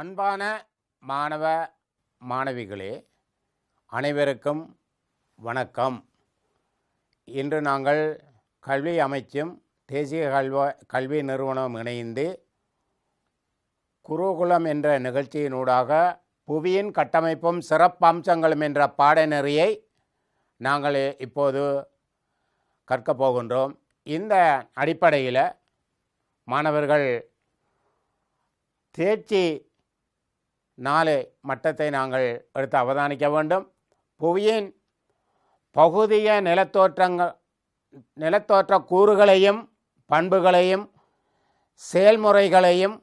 அன்பான மாணவ மாணவிகளே, அனைவருக்கும் வணக்கம். இன்று நாங்கள் கல்வி அமைச்சும் தேசிய கல்வி நிறுவனம் இணைந்து குருகுலம் என்ற நிகழ்ச்சியினூடாக புவியின் கட்டமைப்பும் சிறப்பம்சங்களும் என்ற பாடநெறியை நாங்கள் இப்போது கற்கப் போகின்றோம். இந்த அடிப்படையில் மாணவர்கள் தேர்ச்சி 4 மட்டத்தை நாங்கள் எடுத்து அவதானிக்க வேண்டும். புவியின் பகுதிய நிலத்தோற்ற கூறுகளையும் பண்புகளையும் செயல்முறைகளையும்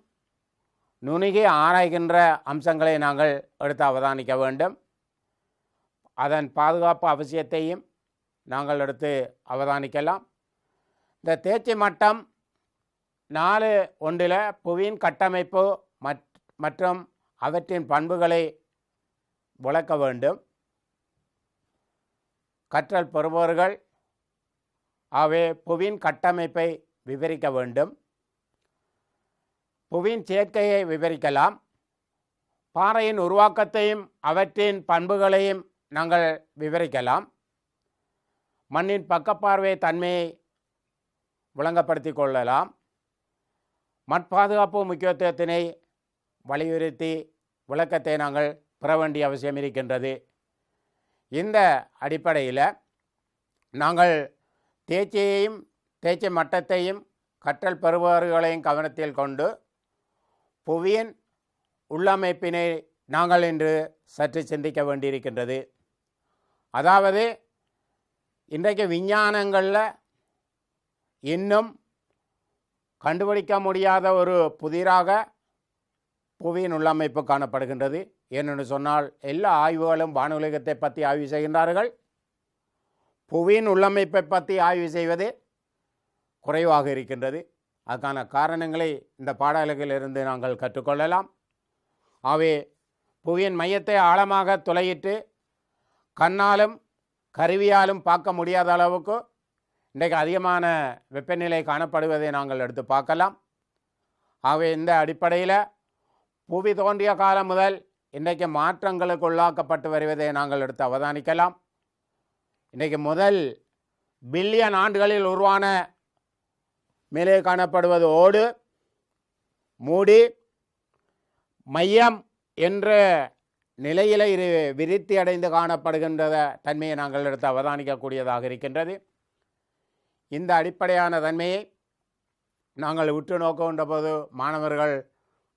நுணுகி ஆராய்கின்ற அம்சங்களை நாங்கள் எடுத்து அவதானிக்க வேண்டும். அதன் பாதுகாப்பு அவசியத்தையும் நாங்கள் எடுத்து அவதானிக்கலாம். இந்த தேர்ச்சி மட்டம் 4.1 புவியின் கட்டமைப்பு மற்றும் அவற்றின் பண்புகளை விளக்க வேண்டும். கற்றல் பெறுபவர்கள் புவியின் கட்டமைப்பை விவரிக்க வேண்டும். புவியின் சேர்க்கையை விவரிக்கலாம். பாறையின் உருவாக்கத்தையும் அவற்றின் பண்புகளையும் நாங்கள் விவரிக்கலாம். மண்ணின் பக்கப்பார்வை தன்மையை விளங்கப்படுத்தி கொள்ளலாம். மட்பாதுகாப்பு முக்கியத்துவத்தினை வலியுறுத்தி விளக்கத்தை நாங்கள் பெற வேண்டிய அவசியம் இருக்கின்றது. இந்த அடிப்படையில் நாங்கள் தேர்ச்சி மட்டத்தையும் கற்றல் பெறுபவர்களையும் கவனத்தில் கொண்டு புவியின் உள்ளமைப்பினை நாங்கள் இன்று சற்று சிந்திக்க வேண்டியிருக்கின்றது. அதாவது இன்றைக்கு விஞ்ஞானங்களில் இன்னும் கண்டுபிடிக்க முடியாத ஒரு புதிராக புவியின் உள்ளமைப்பு காணப்படுகின்றது. ஏனென்று சொன்னால் எல்லா ஆய்வுகளும் வானுலகத்தை பற்றி ஆய்வு செய்கின்றார்கள். புவியின் உள்ளமைப்பை பற்றி ஆய்வு செய்வது குறைவாக இருக்கின்றது. அதுக்கான காரணங்களை இந்த பாடல்களிலிருந்து நாங்கள் கற்றுக்கொள்ளலாம். ஆகவே புவியின் மையத்தை ஆழமாக துளையிட்டு கண்ணாலும் கருவியாலும் பார்க்க முடியாத அளவுக்கு இன்றைக்கு அதிகமான வெப்பநிலை காணப்படுவதை நாங்கள் எடுத்து பார்க்கலாம். ஆகவே இந்த அடிப்படையில் புவி தோன்றிய காலம் முதல் இன்றைக்கு மாற்றங்களுக்கு உள்ளாக்கப்பட்டு வருவதை நாங்கள் எடுத்து அவதானிக்கலாம். இன்றைக்கு முதல் பில்லியன் ஆண்டுகளில் உருவான மேலே காணப்படுவது ஓடு, மூடி, மையம் என்ற நிலையில் விருத்தி அடைந்து காணப்படுகின்ற தன்மையை நாங்கள் எடுத்து அவதானிக்கக்கூடியதாக இருக்கின்றது. இந்த அடிப்படையான தன்மையை நாங்கள் உற்று நோக்குகின்ற போது மாணவர்கள்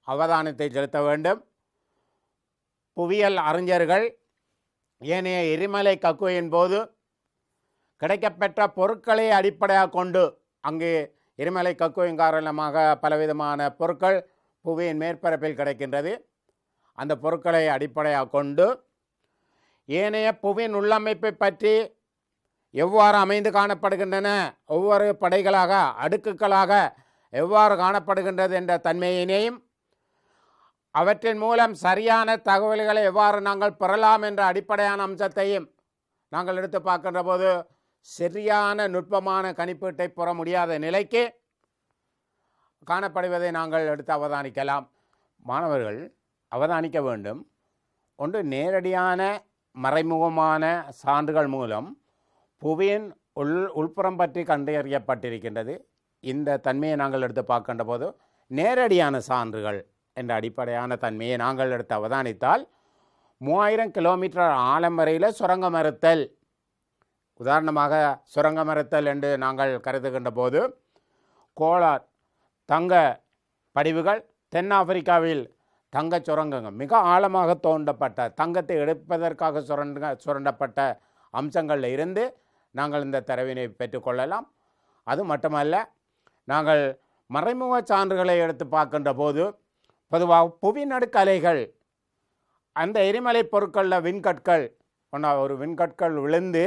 அவதானத்தை செலுத்த வேண்டும். புவியியல் அறிஞர்கள் ஏனைய எரிமலை கக்குவையின் போது கிடைக்கப்பெற்ற பொருட்களை அடிப்படையாக கொண்டு, அங்கு எரிமலை கக்குவையின் காரணமாக பலவிதமான பொருட்கள் புவியின் மேற்பரப்பில் கிடைக்கின்றது. அந்த பொருட்களை அடிப்படையாக கொண்டு ஏனைய புவியின் உள்ளமைப்பை பற்றி எவ்வாறு அமைந்து காணப்படுகின்றன, ஒவ்வொரு படைகளாக அடுக்குகளாக எவ்வாறு காணப்படுகின்றது என்ற தன்மையினையும் அவற்றின் மூலம் சரியான தகவல்களை எவ்வாறு நாங்கள் பெறலாம் என்ற அடிப்படையான அம்சத்தையும் நாங்கள் எடுத்து பார்க்கின்ற போது சரியான நுட்பமான கணிப்பீட்டை பெற முடியாத நிலைக்கு காணப்படுவதை நாங்கள் எடுத்து அவதானிக்கலாம். மாணவர்கள் அவதானிக்க வேண்டும். ஒன்று, நேரடியான மறைமுகமான சான்றுகள் மூலம் புவியின் உள்புறம் பற்றி கண்டறியப்பட்டிருக்கின்றது. இந்த தன்மையை நாங்கள் எடுத்து பார்க்கின்ற போது நேரடியான சான்றுகள் என்ற அடிப்படையான தன்மையை நாங்கள் எடுத்து அவதானித்தால் 3000 கிலோமீட்டர் ஆழம் வரையில் சுரங்க மறுத்தல், உதாரணமாக சுரங்க மறுத்தல் என்று நாங்கள் கருதுகின்ற போது கோலார் தங்க படிவுகள், தென்னாப்பிரிக்காவில் தங்க சுரங்கங்கள், மிக ஆழமாக தோண்டப்பட்ட தங்கத்தை எடுப்பதற்காக சுரண்டப்பட்ட அம்சங்களில் இருந்து நாங்கள் இந்த தரவினை பெற்றுக்கொள்ளலாம். அது மட்டுமல்ல, நாங்கள் மறைமுக சான்றுகளை எடுத்து பார்க்கின்ற போது பொதுவாக புவிநடுக்கு அலைகள், அந்த எரிமலை பொருட்களில் விண்கற்கள், ஒரு விண்கற்கள் விழுந்து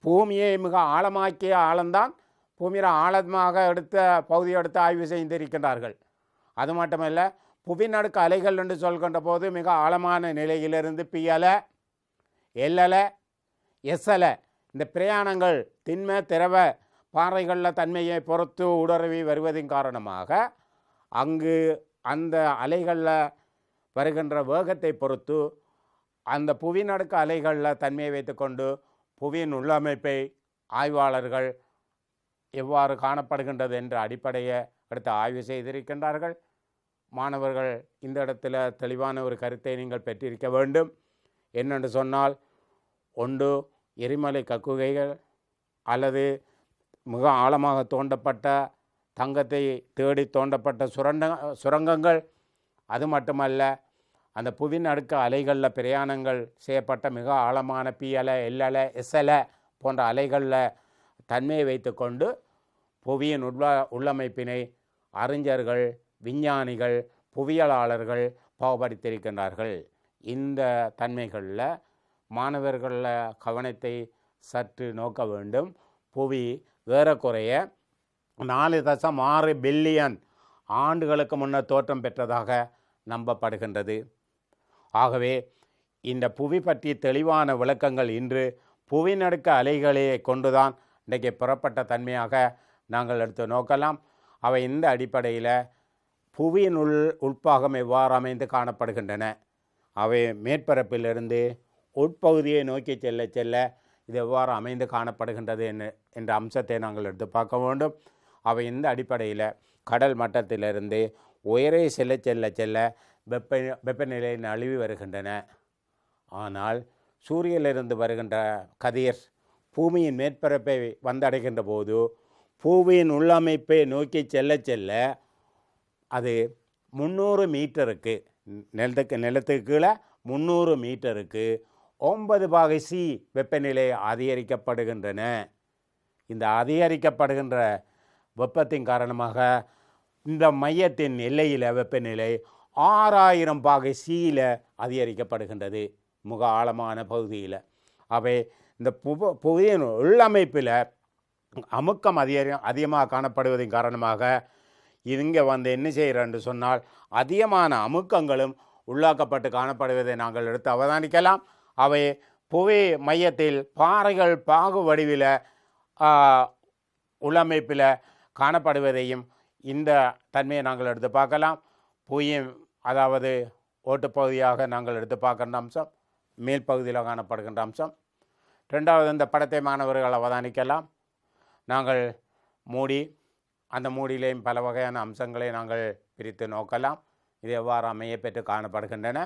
பூமியை மிக ஆழமாக்கிய ஆழம்தான் பூமியில் ஆழமாக எடுத்த பகுதியை எடுத்து ஆய்வு செய்திருக்கின்றார்கள். அது மட்டுமல்ல, புவிநடுக்கு அலைகள் என்று சொல்கின்ற போது மிக ஆழமான நிலையிலிருந்து பியலை, எல்லலை, எஸ்ஸலை இந்த பிரயாணங்கள் திண்ம திரவ பாறைகளில் தன்மையை பொறுத்து ஊடுருவி வருவதின் காரணமாக அங்கு அந்த அலைகளில் வருகின்ற வேகத்தை பொறுத்து அந்த புவிநடுக்க அலைகளில் தன்மையை வைத்துக்கொண்டு புவியின் உள்ளமைப்பை ஆய்வாளர்கள் எவ்வாறு காணப்படுகின்றது என்ற அடிப்படையை எடுத்து ஆய்வு செய்திருக்கின்றார்கள். மாணவர்கள் இந்த இடத்துல தெளிவான ஒரு கருத்தை நீங்கள் பெற்றிருக்க வேண்டும். என்னென்று சொன்னால், ஒன்று எரிமலை கக்குகைகள் அல்லது மிக ஆழமாக தோண்டப்பட்ட தங்கத்தை தேடி தோண்டப்பட்ட சுரங்கங்கள், அது மட்டுமல்ல அந்த புவிநடுக்க அலைகளில் பிரயாணங்கள் செய்யப்பட்ட மிக ஆழமான பி அலை, எல் அலை, எஸ் அலை போன்ற அலைகளில் தன்மையை வைத்து கொண்டு புவியின் உள்ளமைப்பினை அறிஞர்கள், விஞ்ஞானிகள், புவியியலாளர்கள் பாகுபடுத்தியிருக்கின்றார்கள். இந்த தன்மைகளில் மாணவர்களில் கவனத்தை சற்று நோக்க வேண்டும். புவி ஏறக்குறைய 4.6 பில்லியன் ஆண்டுகளுக்கு முன்னர் தோற்றம் பெற்றதாக நம்பப்படுகின்றது. ஆகவே இந்த புவி பற்றி தெளிவான விளக்கங்கள் இன்று புவிநடுக்க அலைகளை கொண்டுதான் இன்றைக்கு புறப்பட்ட தன்மையாக நாங்கள் எடுத்து நோக்கலாம். அவை இந்த அடிப்படையில் புவியின் உட்பாகம் எவ்வாறு அமைந்து காணப்படுகின்றன, அவை மேற்பரப்பிலிருந்து உட்பகுதியை நோக்கி செல்ல செல்ல இது எவ்வாறு அமைந்து காணப்படுகின்றது என்ற அம்சத்தை நாங்கள் எடுத்து பார்க்க வேண்டும். அவை இந்த அடிப்படையில் கடல் மட்டத்திலிருந்து உயரே செல்ல செல்ல செல்ல வெப்பநிலை நழுவி வருகின்றன. ஆனால் சூரியனிலிருந்து வருகின்ற கதிர் பூமியின் மேற்பரப்பை வந்தடைகின்ற போது பூமியின் உள்ளமைப்பை நோக்கி செல்ல செல்ல அது 300 மீட்டருக்கு நிலத்துக்கு கீழே 300 மீட்டருக்கு 9 வெப்பநிலை அதிகரிக்கப்படுகின்றன. இந்த அதிகரிக்கப்படுகின்ற வெப்பத்தின் காரணமாக இந்த மையத்தின் எல்லையில் வெப்பநிலை 6000 அதிகரிக்கப்படுகின்றது மிக ஆழமான பகுதியில். அவை இந்த புவியின் உள்ளமைப்பில் அமுக்கம் அதிகமாக காணப்படுவதன் காரணமாக இங்கே என்ன செய்கிறேன்னு சொன்னால் அதிகமான அமுக்கங்களும் உள்ளாக்கப்பட்டு காணப்படுவதை நாங்கள் எடுத்து அவதானிக்கலாம். அவை புவி மையத்தில் பாறைகள் பாகு வடிவில் உள்ளமைப்பில் காணப்படுவதையும் இந்த தன்மையை நாங்கள் எடுத்து பார்க்கலாம். புவியின் அதாவது ஓட்டுப்பகுதியாக நாங்கள் எடுத்து பார்க்கின்ற அம்சம், மேல் பகுதியில் காணப்படுகின்ற அம்சம். ரெண்டாவது, இந்த படத்தை மாணவர்கள் அவதானிக்கலாம். நாங்கள் மூடி, அந்த மூடியிலேயும் பல வகையான அம்சங்களை நாங்கள் பிரித்து நோக்கலாம். இது எவ்வாறு அமைய பெற்று காணப்படுகின்றன.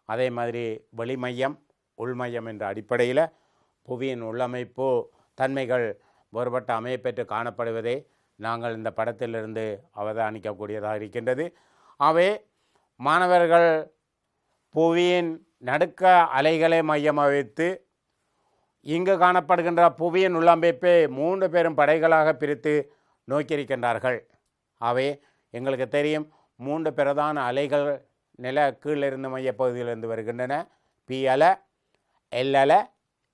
அதே மாதிரி வெளிமையம், உள்மையம் என்ற அடிப்படையில் புவியின் உள்ளமைப்பு தன்மைகள் வேறுபட்ட அமையப்பெற்று காணப்படுவதை நாங்கள் இந்த படத்திலிருந்து அவதானிக்கக்கூடியதாக இருக்கின்றது. அவை மாணவர்கள் புவியின் நடுக்க அலைகளை மையமாக வைத்து இங்கு காணப்படுகின்ற புவியின் உள்ளமைப்பை 3 பெரும் படைகளாக பிரித்து நோக்கியிருக்கின்றார்கள். அவை எங்களுக்கு தெரியும், 3 பிரதான அலைகள் நில கீழிருந்து மையப்பகுதியிலிருந்து வருகின்றன. பி அலை, எல் அலை,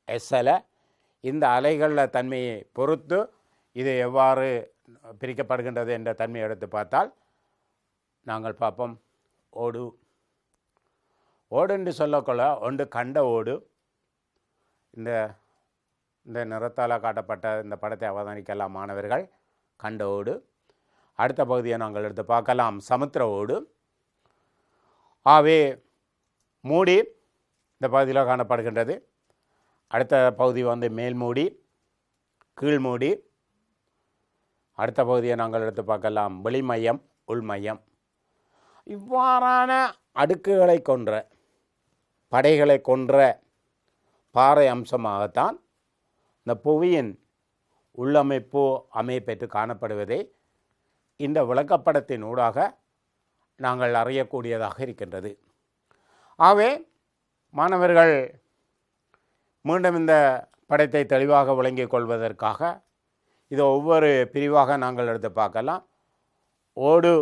எஸ் அலை. இந்த அலைகளில் தன்மையை பொறுத்து இது எவ்வாறு பிரிக்கப்படுகின்றது என்ற தன்மையை எடுத்து பார்த்தால் நாங்கள் பார்ப்போம். ஓடு என்று சொல்லக்கொள்ள ஒன்று கண்ட ஓடு. இந்த நிறத்தால் காட்டப்பட்ட இந்த படத்தை அவதானிக்கலாம் மாணவர்கள். கண்ட ஓடு. அடுத்த பகுதியை நாங்கள் எடுத்து பார்க்கலாம், சமுத்திர ஓடு. ஆகவே மூடி இந்த பகுதியில் காணப்படுகின்றது. அடுத்த பகுதி மேல் மூடி, கீழ் மூடி. அடுத்த பகுதியை நாங்கள் எடுத்து பார்க்கலாம், வெளிமையம், உள்மையம். இவ்வாறான அடுக்குகளை கொன்ற, படைகளை கொன்ற பாறை அம்சமாகத்தான் இந்த புவியின் உள்ளமைப்பு அமைப்பெற்று காணப்படுவதை இந்த விளக்கப்படத்தின் ஊடாக நாங்கள் அறியக்கூடியதாக இருக்கின்றது. ஆகவே மாணவர்கள் மீண்டும் இந்த படத்தை தெளிவாக விளங்கிக் கொள்வதற்காக இதை ஒவ்வொரு பிரிவாக நாங்கள் எடுத்து பார்க்கலாம். ஓடு,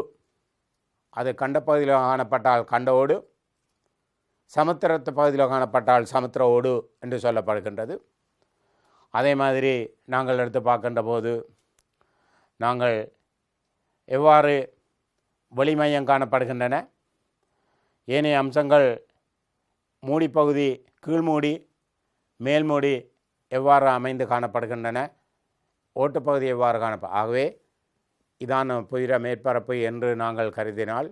அது கண்ட பகுதியில் காணப்பட்டால் கண்ட ஓடு, சமுத்திரத்து பகுதியில் காணப்பட்டால் சமுத்திர ஓடு என்று சொல்லப்படுகின்றது. அதே மாதிரி நாங்கள் எடுத்து பார்க்கின்ற போது நாங்கள் எவ்வாறு வெளிமையம் காணப்படுகின்றன, ஏனைய அம்சங்கள் மூடிப்பகுதி, கீழ்மூடி, மேல்மூடி எவ்வாறு அமைந்து காணப்படுகின்றன, ஓட்டுப்பகுதி எவ்வாறு ஆகவே இதான புதிர மேற்பரப்பு என்று நாங்கள் கருதினால்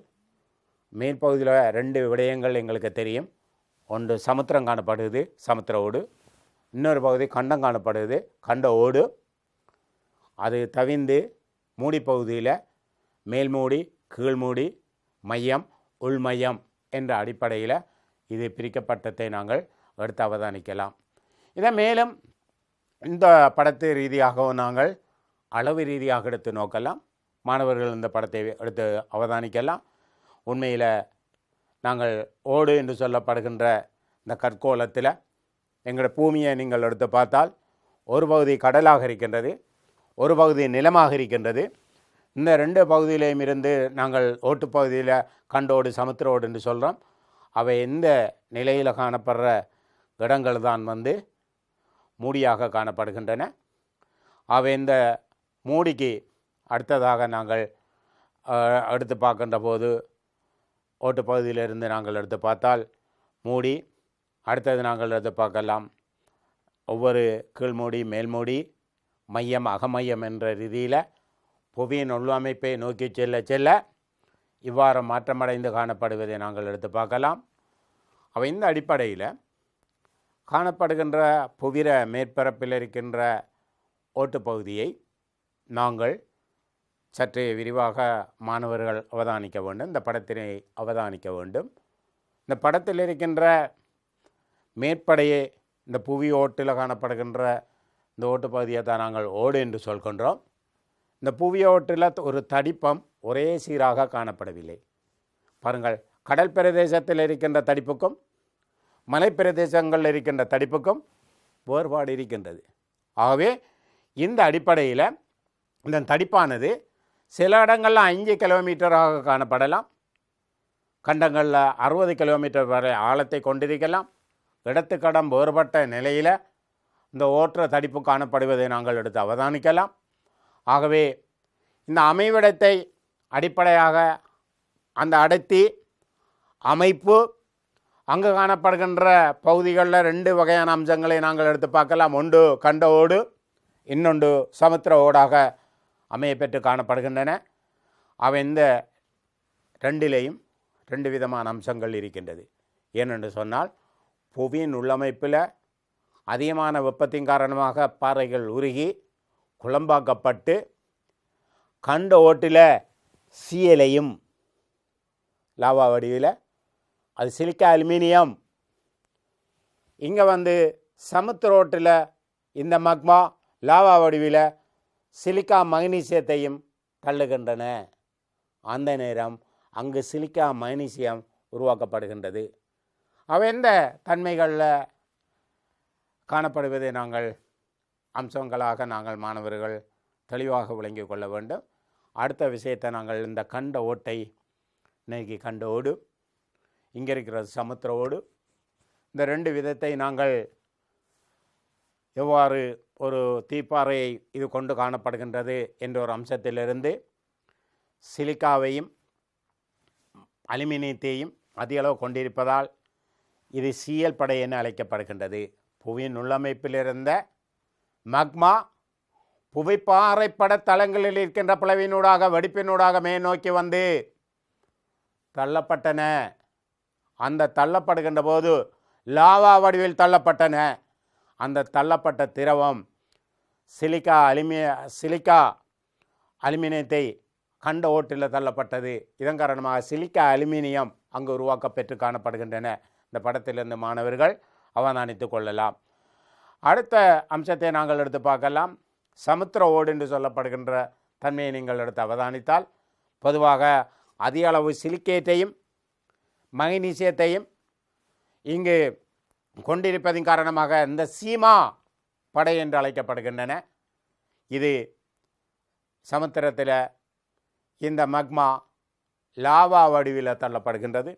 மேற்பகுதியில் 2 விடயங்கள் எங்களுக்கு தெரியும். ஒன்று சமுத்திரம் காணப்படுது, சமுத்திர ஓடு. இன்னொரு பகுதி கண்டம் காணப்படுது, கண்ட ஓடு. அது தவிர்ந்து மூடி பகுதியில் மேல்மூடி, கீழ்மூடி, மையம், உள்மையம் என்ற அடிப்படையில் இது பிரிக்கப்பட்டதை நாங்கள் எடுத்து அவதானிக்கலாம். இதை மேலும் இந்த படத்து ரீதியாகவும் நாங்கள் அளவு ரீதியாக எடுத்து நோக்கலாம். மாணவர்கள் இந்த படத்தை எடுத்து அவதானிக்கலாம். உண்மையில் நாங்கள் ஓடு என்று சொல்லப்படுகின்ற இந்த கற்கோளத்தில் எங்களோட பூமியை நீங்கள் எடுத்து பார்த்தால் ஒரு பகுதி கடலாக இருக்கின்றது, ஒரு பகுதி நிலமாக இருக்கின்றது. இந்த 2 பகுதியிலையும் இருந்து நாங்கள் ஓட்டுப்பகுதியில் கண்டோடு, சமுத்திர ஓடு என்று சொல்கிறோம். அவை எந்த நிலையில் காணப்படுற இடங்கள் தான் மூடியாக காணப்படுகின்றன. அவை இந்த மூடிக்கு அடுத்ததாக நாங்கள் எடுத்து பார்க்கின்ற போது ஓட்டுப்பகுதியிலிருந்து நாங்கள் எடுத்து பார்த்தால் மூடி, அடுத்தது நாங்கள் எடுத்து பார்க்கலாம் ஒவ்வொரு கீழ்மூடி, மேல்மூடி, மையம், அகமையம் என்ற ரீதியில் புவியின் உள்ளமைப்பை நோக்கி செல்ல செல்ல இவ்வாறு மாற்றமடைந்து காணப்படுவதை நாங்கள் எடுத்து பார்க்கலாம். அவை இந்த அடிப்படையில் காணப்படுகின்ற புவிர மேற்பரப்பில் இருக்கின்ற ஓட்டுப்பகுதியை நாங்கள் சற்றே விரிவாக மாணவர்கள் அவதானிக்க வேண்டும். இந்த படத்தினை அவதானிக்க வேண்டும். இந்த படத்தில் இருக்கின்ற மேற்படையே இந்த புவி ஓட்டில் காணப்படுகின்ற இந்த ஓட்டுப்பகுதியை தான் நாங்கள் ஓடு என்று சொல்கின்றோம். இந்த புவி ஓட்டில் ஒரு தடிப்பம் ஒரே சீராக காணப்படவில்லை. பாருங்கள், கடல் பிரதேசத்தில் இருக்கின்ற தடிப்புக்கும் மலைப்பிரதேசங்களில் இருக்கின்ற தடிப்புக்கும் வேறுபாடு இருக்கின்றது. ஆகவே இந்த அடிப்படையில் இந்த தடிப்பானது சில இடங்களில் 5 கிலோமீட்டராக காணப்படலாம், கண்டங்களில் 60 கிலோமீட்டர் வரை ஆழத்தை கொண்டிருக்கலாம். இடத்துக்கடம் வேறுபட்ட நிலையில் இந்த ஓற்ற தடிப்பு காணப்படுவதை நாங்கள் எடுத்து அவதானிக்கலாம். ஆகவே இந்த அமைவிடத்தை அடிப்படையாக அந்த அடர்த்தி, அமைப்பு, அங்கு காணப்படுகின்ற பகுதிகளில் 2 வகையான அம்சங்களை நாங்கள் எடுத்து பார்க்கலாம். ஒன்று கண்ட ஓடு, இன்னொன்று சமுத்திர ஓடாக அமையப்பெற்று காணப்படுகின்றன. அவை இந்த 2லேயும் 2 விதமான அம்சங்கள் இருக்கின்றது. ஏனென்று சொன்னால் புவியின் உள்ளமைப்பில் அதிகமான வெப்பத்தின் காரணமாக பாறைகள் உருகி குழம்பாக்கப்பட்டு கண்ட ஓட்டில் சீயலையும் லாவா வடிவில் அது சிலிக்கா அலுமினியம். இங்கே சமுத்திர ஓட்டில் இந்த மக்மா லாவா வடிவில் சிலிக்கா மக்னீசியத்தையும் தள்ளுகின்றன. அந்த நேரம் அங்கு சிலிக்கா மக்னீசியம் உருவாக்கப்படுகின்றது. அவை எந்த தன்மைகளில் காணப்படுவதை நாங்கள் அம்சங்களாக நாங்கள் மாணவர்கள் தெளிவாக விளங்கிக் கொள்ள வேண்டும். அடுத்த விஷயத்தை நாங்கள் இந்த கண்ட ஓட்டை இன்னைக்கு கண்ட ஓடு, இங்கே இருக்கிறது சமுத்திர ஓடு, இந்த 2 விதத்தை நாங்கள் எவ்வாறு ஒரு தீப்பாறையை இது கொண்டு காணப்படுகின்றது என்ற ஒரு அம்சத்திலிருந்து சிலிக்காவையும் அலுமினியத்தையும் அதிக அளவு கொண்டிருப்பதால் இது சீயல் படை என அழைக்கப்படுகின்றது. புவியின் உள்ளமைப்பில் இருந்த மக்மா புவிப்பாறை பட தளங்களில் இருக்கின்ற பிளவினூடாக வெடிப்பினூடாக மேல் நோக்கி தள்ளப்பட்டன. அந்த தள்ளப்படுகின்ற போது லாவா வடிவில் தள்ளப்பட்டன. அந்த தள்ளப்பட்ட திரவம் சிலிக்கா அலுமினியத்தை கண்ட ஓட்டில் தள்ளப்பட்டது. இதன் காரணமாக சிலிக்கா அலுமினியம் அங்கு உருவாக்கப்பெற்று காணப்படுகின்றன. இந்த படத்திலிருந்து மாணவர்கள் அவதானித்து கொள்ளலாம். அடுத்த அம்சத்தை நாங்கள் எடுத்து பார்க்கலாம். சமுத்திர ஓடு என்று சொல்லப்படுகின்ற தன்மையை நீங்கள் எடுத்து அவதானித்தால் பொதுவாக அதிக அளவு சிலிக்கேட்டையும் மக்னீசியத்தையும் இங்கு கொண்டிருப்பதின் காரணமாக இந்த சீமா படை என்று அழைக்கப்படுகின்றன. இது சமுத்திரத்தில் இந்த மக்மா லாவா வடிவில் தள்ளப்படுகின்றது.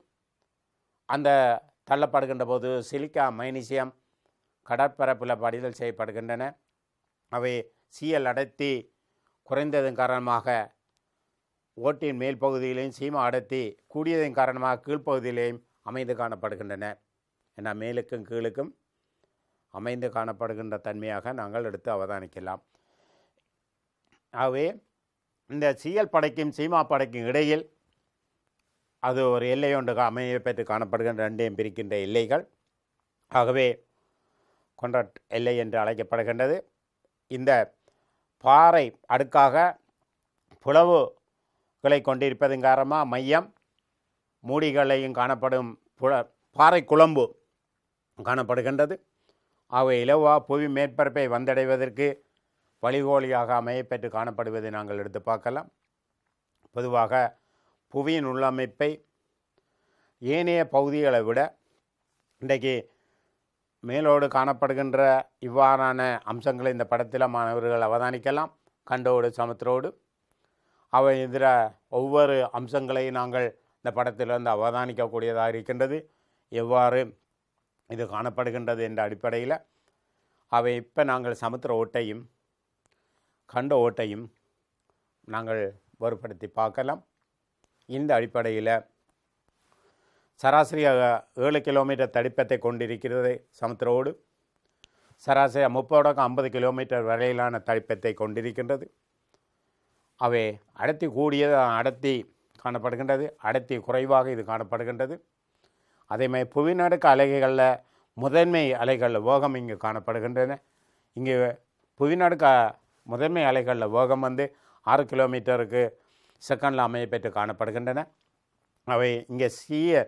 அந்த தள்ளப்படுகின்ற போது சிலிக்கா மக்னீசியம் கடற்பரப்பில் படிதல் செய்யப்படுகின்றன. அவை சீயல் அடர்த்தி குறைந்ததன் காரணமாக ஓட்டின் மேல் பகுதியிலையும் சீமா அடர்த்தி கூடியதன் காரணமாக கீழ்ப்பகுதியிலையும் அமைந்து காணப்படுகின்றன. ஏன்னா மேலுக்கும் கீழுக்கும் அமைந்து காணப்படுகின்ற தன்மையாக நாங்கள் எடுத்து அவதானிக்கலாம். ஆகவே இந்த சீயல் படைக்கும் சீமா படைக்கும் இடையில் அது ஒரு எல்லை ஒன்று அமைய பெற்று காணப்படுகின்ற ரெண்டையும் பிரிக்கின்ற எல்லைகள். ஆகவே கொன்ராட் எல்லை என்று அழைக்கப்படுகின்றது. இந்த பாறை அடுக்காக புலவுகளை கொண்டிருப்பதன் காரணமாக மையம் மூடிகளையும் காணப்படும் பாறை குழம்பு காணப்படுகின்றது. ஆகவே இலவா புவி மேற்பரப்பை வந்தடைவதற்கு வழிகோலியாக அமையப்பெற்று காணப்படுவதை நாங்கள் எடுத்து பார்க்கலாம். பொதுவாக புவியின் உள்ளமைப்பை ஏனைய பகுதிகளை விட இன்றைக்கு மேலோடு காணப்படுகின்ற இவ்வாறான அம்சங்களை இந்த படத்தில் மாணவர்கள் அவதானிக்கலாம். கண்டோடு சமுத்திரோடு அவை இதில் ஒவ்வொரு அம்சங்களையும் நாங்கள் இந்த படத்திலிருந்து அவதானிக்கக்கூடியதாக இருக்கின்றது. எவ்வாறு இது காணப்படுகின்றது என்ற அடிப்படையில் அவை இப்போ நாங்கள் சமுத்திர ஓட்டையும் கண்ட ஓட்டையும் நாங்கள் வேறுபடுத்தி பார்க்கலாம். இந்த அடிப்படையில் சராசரியாக 7 கிலோமீட்டர் தடிப்பத்தை கொண்டிருக்கிறது சமுத்திர ஓடு. சராசரி 30-50 கிலோமீட்டர் வரையிலான தடிப்பத்தை கொண்டிருக்கின்றது. அவை அடர்த்தி கூடியது அடர்த்தி காணப்படுகின்றது, அடர்த்தி குறைவாக இது காணப்படுகின்றது. அதேமாதிரி புவிநடுக்கு அலைகளில் முதன்மை அலைகளில் வேகம் இங்கு காணப்படுகின்றன. இங்கே புவிநடுக்க முதன்மை அலைகளில் வேகம் 6 கிலோமீட்டருக்கு செகண்டில் அமைய பெற்று காணப்படுகின்றன. அவை இங்கே சீய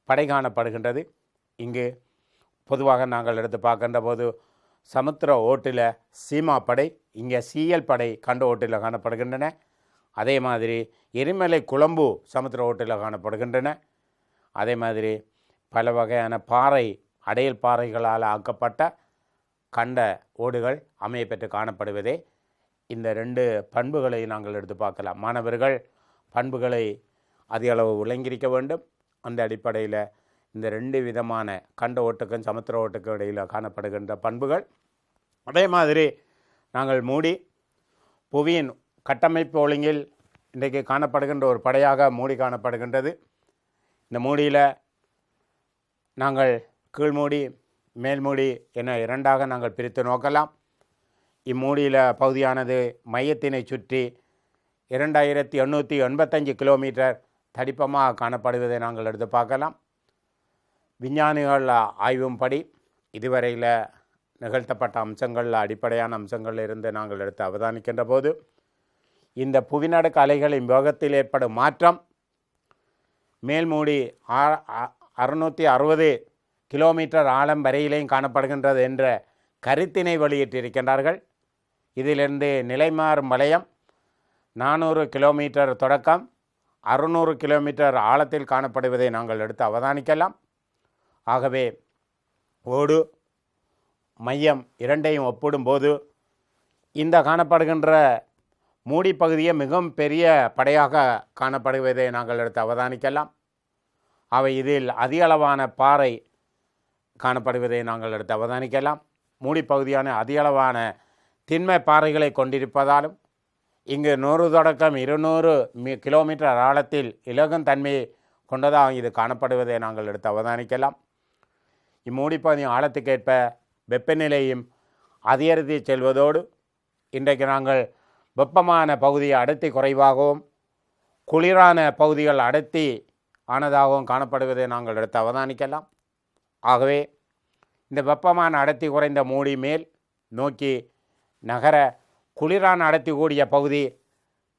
படை காணப்படுகின்றது. இங்கு பொதுவாக நாங்கள் எடுத்து பார்க்கின்ற போது சமுத்திர ஓட்டில் சீமா படை, இங்கே சீயல் படை கண்ட ஓட்டில் காணப்படுகின்றன. அதே மாதிரி எரிமலை குழம்பு சமுத்திர ஓட்டில் காணப்படுகின்றன. அதே மாதிரி பல வகையான பாறை அடையல் பாறைகளால் ஆக்கப்பட்ட கண்ட ஓடுகள் அமையப்பெற்று காணப்படுவதே இந்த 2 பண்புகளை நாங்கள் எடுத்து பார்க்கலாம். மாணவர்கள் பண்புகளை அதிக அளவு விளங்கியிருக்க வேண்டும். அந்த அடிப்படையில் இந்த 2 விதமான கண்ட ஓட்டுக்கும் சமுத்திர ஓட்டுக்கும் இடையில் காணப்படுகின்ற பண்புகள். அதே மாதிரி நாங்கள் மூடி புவியின் கட்டமைப்பு ஒழுங்கில் இன்றைக்கு காணப்படுகின்ற ஒரு படையாக மூடி காணப்படுகின்றது. இந்த மூடியில் நாங்கள் கீழ்மூடி மேல்மூடி என 2ஆக நாங்கள் பிரித்து நோக்கலாம். இம்மூடியில் பகுதியானது மையத்தினை சுற்றி 2885 கிலோமீட்டர் தடிப்பமாக காணப்படுவதை நாங்கள் எடுத்து பார்க்கலாம். விஞ்ஞானிகள் ஆய்வும்படி இதுவரையில் நிகழ்த்தப்பட்ட அம்சங்களில் அடிப்படையான அம்சங்களில் இருந்து நாங்கள் எடுத்து அவதானிக்கின்ற போது இந்த புவிநடுக்கு அலைகளின் வேகத்தில் ஏற்படும் மாற்றம் மேல்மூடி 660 கிலோமீட்டர் ஆழம் வரையிலேயும் காணப்படுகின்றது என்ற கருத்தினை வெளியிட்டிருக்கின்றார்கள். இதிலிருந்து நிலைமாறும் வளையம் 400 கிலோமீட்டர் தொடக்கம் 600 கிலோமீட்டர் ஆழத்தில் காணப்படுவதை நாங்கள் எடுத்து அவதானிக்கலாம். ஆகவே ஓடு மையம் இரண்டையும் ஒப்பிடும்போது இந்த காணப்படுகின்ற மூடி பகுதியை மிகவும் பெரிய படையாக காணப்படுவதை நாங்கள் எடுத்து அவதானிக்கலாம். அவை இதில் அதிக அளவான பாறை காணப்படுவதை நாங்கள் எடுத்து அவதானிக்கலாம். மூடி பகுதியான அதிக அளவான திண்ம பாறைகளை கொண்டிருப்பதாலும் இங்கு 100 தொடக்கம் 200 கிலோமீட்டர் ஆழத்தில் இலகும் தன்மையை கொண்டதாக இது காணப்படுவதை நாங்கள் எடுத்து அவதானிக்கலாம். இம்மூடிப்பகுதியின் ஆழத்துக்கேற்ப வெப்பநிலையும் அதிகரித்து செல்வதோடு இன்றைக்கு நாங்கள் வெப்பமான பகுதியை அடர்த்தி குறைவாகவும் குளிரான பகுதிகள் அடர்த்தி ஆனதாகவும் காணப்படுவதை நாங்கள் எடுத்து அவதானிக்கலாம். ஆகவே இந்த வெப்பமான அடர்த்தி குறைந்த மூடி மேல் நோக்கி நகர குளிரான அடர்த்தி கூடிய பகுதி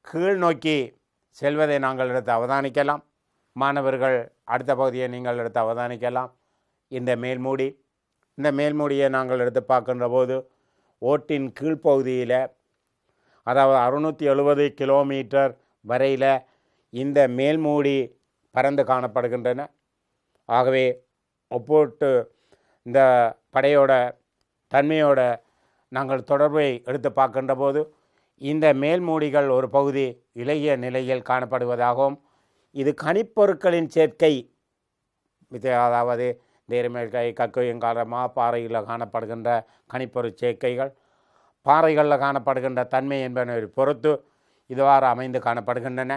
கீழ் நோக்கி செல்வதை நாங்கள் எடுத்து அவதானிக்கலாம். மாணவர்கள் அடுத்த பகுதியை நீங்கள் எடுத்து அவதானிக்கலாம். இந்த மேல்மூடியை நாங்கள் எடுத்து பார்க்கின்ற போது ஓட்டின் கீழ்ப்பகுதியில் அதாவது 670 கிலோமீட்டர் வரையில் இந்த மேல்மூடி பறந்து காணப்படுகின்றன. ஆகவே ஒப்போட்டு இந்த படையோட தன்மையோட நாங்கள் தொடர்பை எடுத்து பார்க்கின்ற போது இந்த மேல்மூடிகள் ஒரு பகுதி இளைய நிலையில் காணப்படுவதாகவும் இது கனிப்பொருட்களின் சேர்க்கை அதாவது நேர்மேற்கை கக்கையும் காரணமாக பாறைகளில் காணப்படுகின்ற கனிப்பொருள் சேர்க்கைகள் பாறைகளில் காணப்படுகின்ற தன்மை என்பதை பொறுத்து இதுவாறு அமைந்து காணப்படுகின்றன.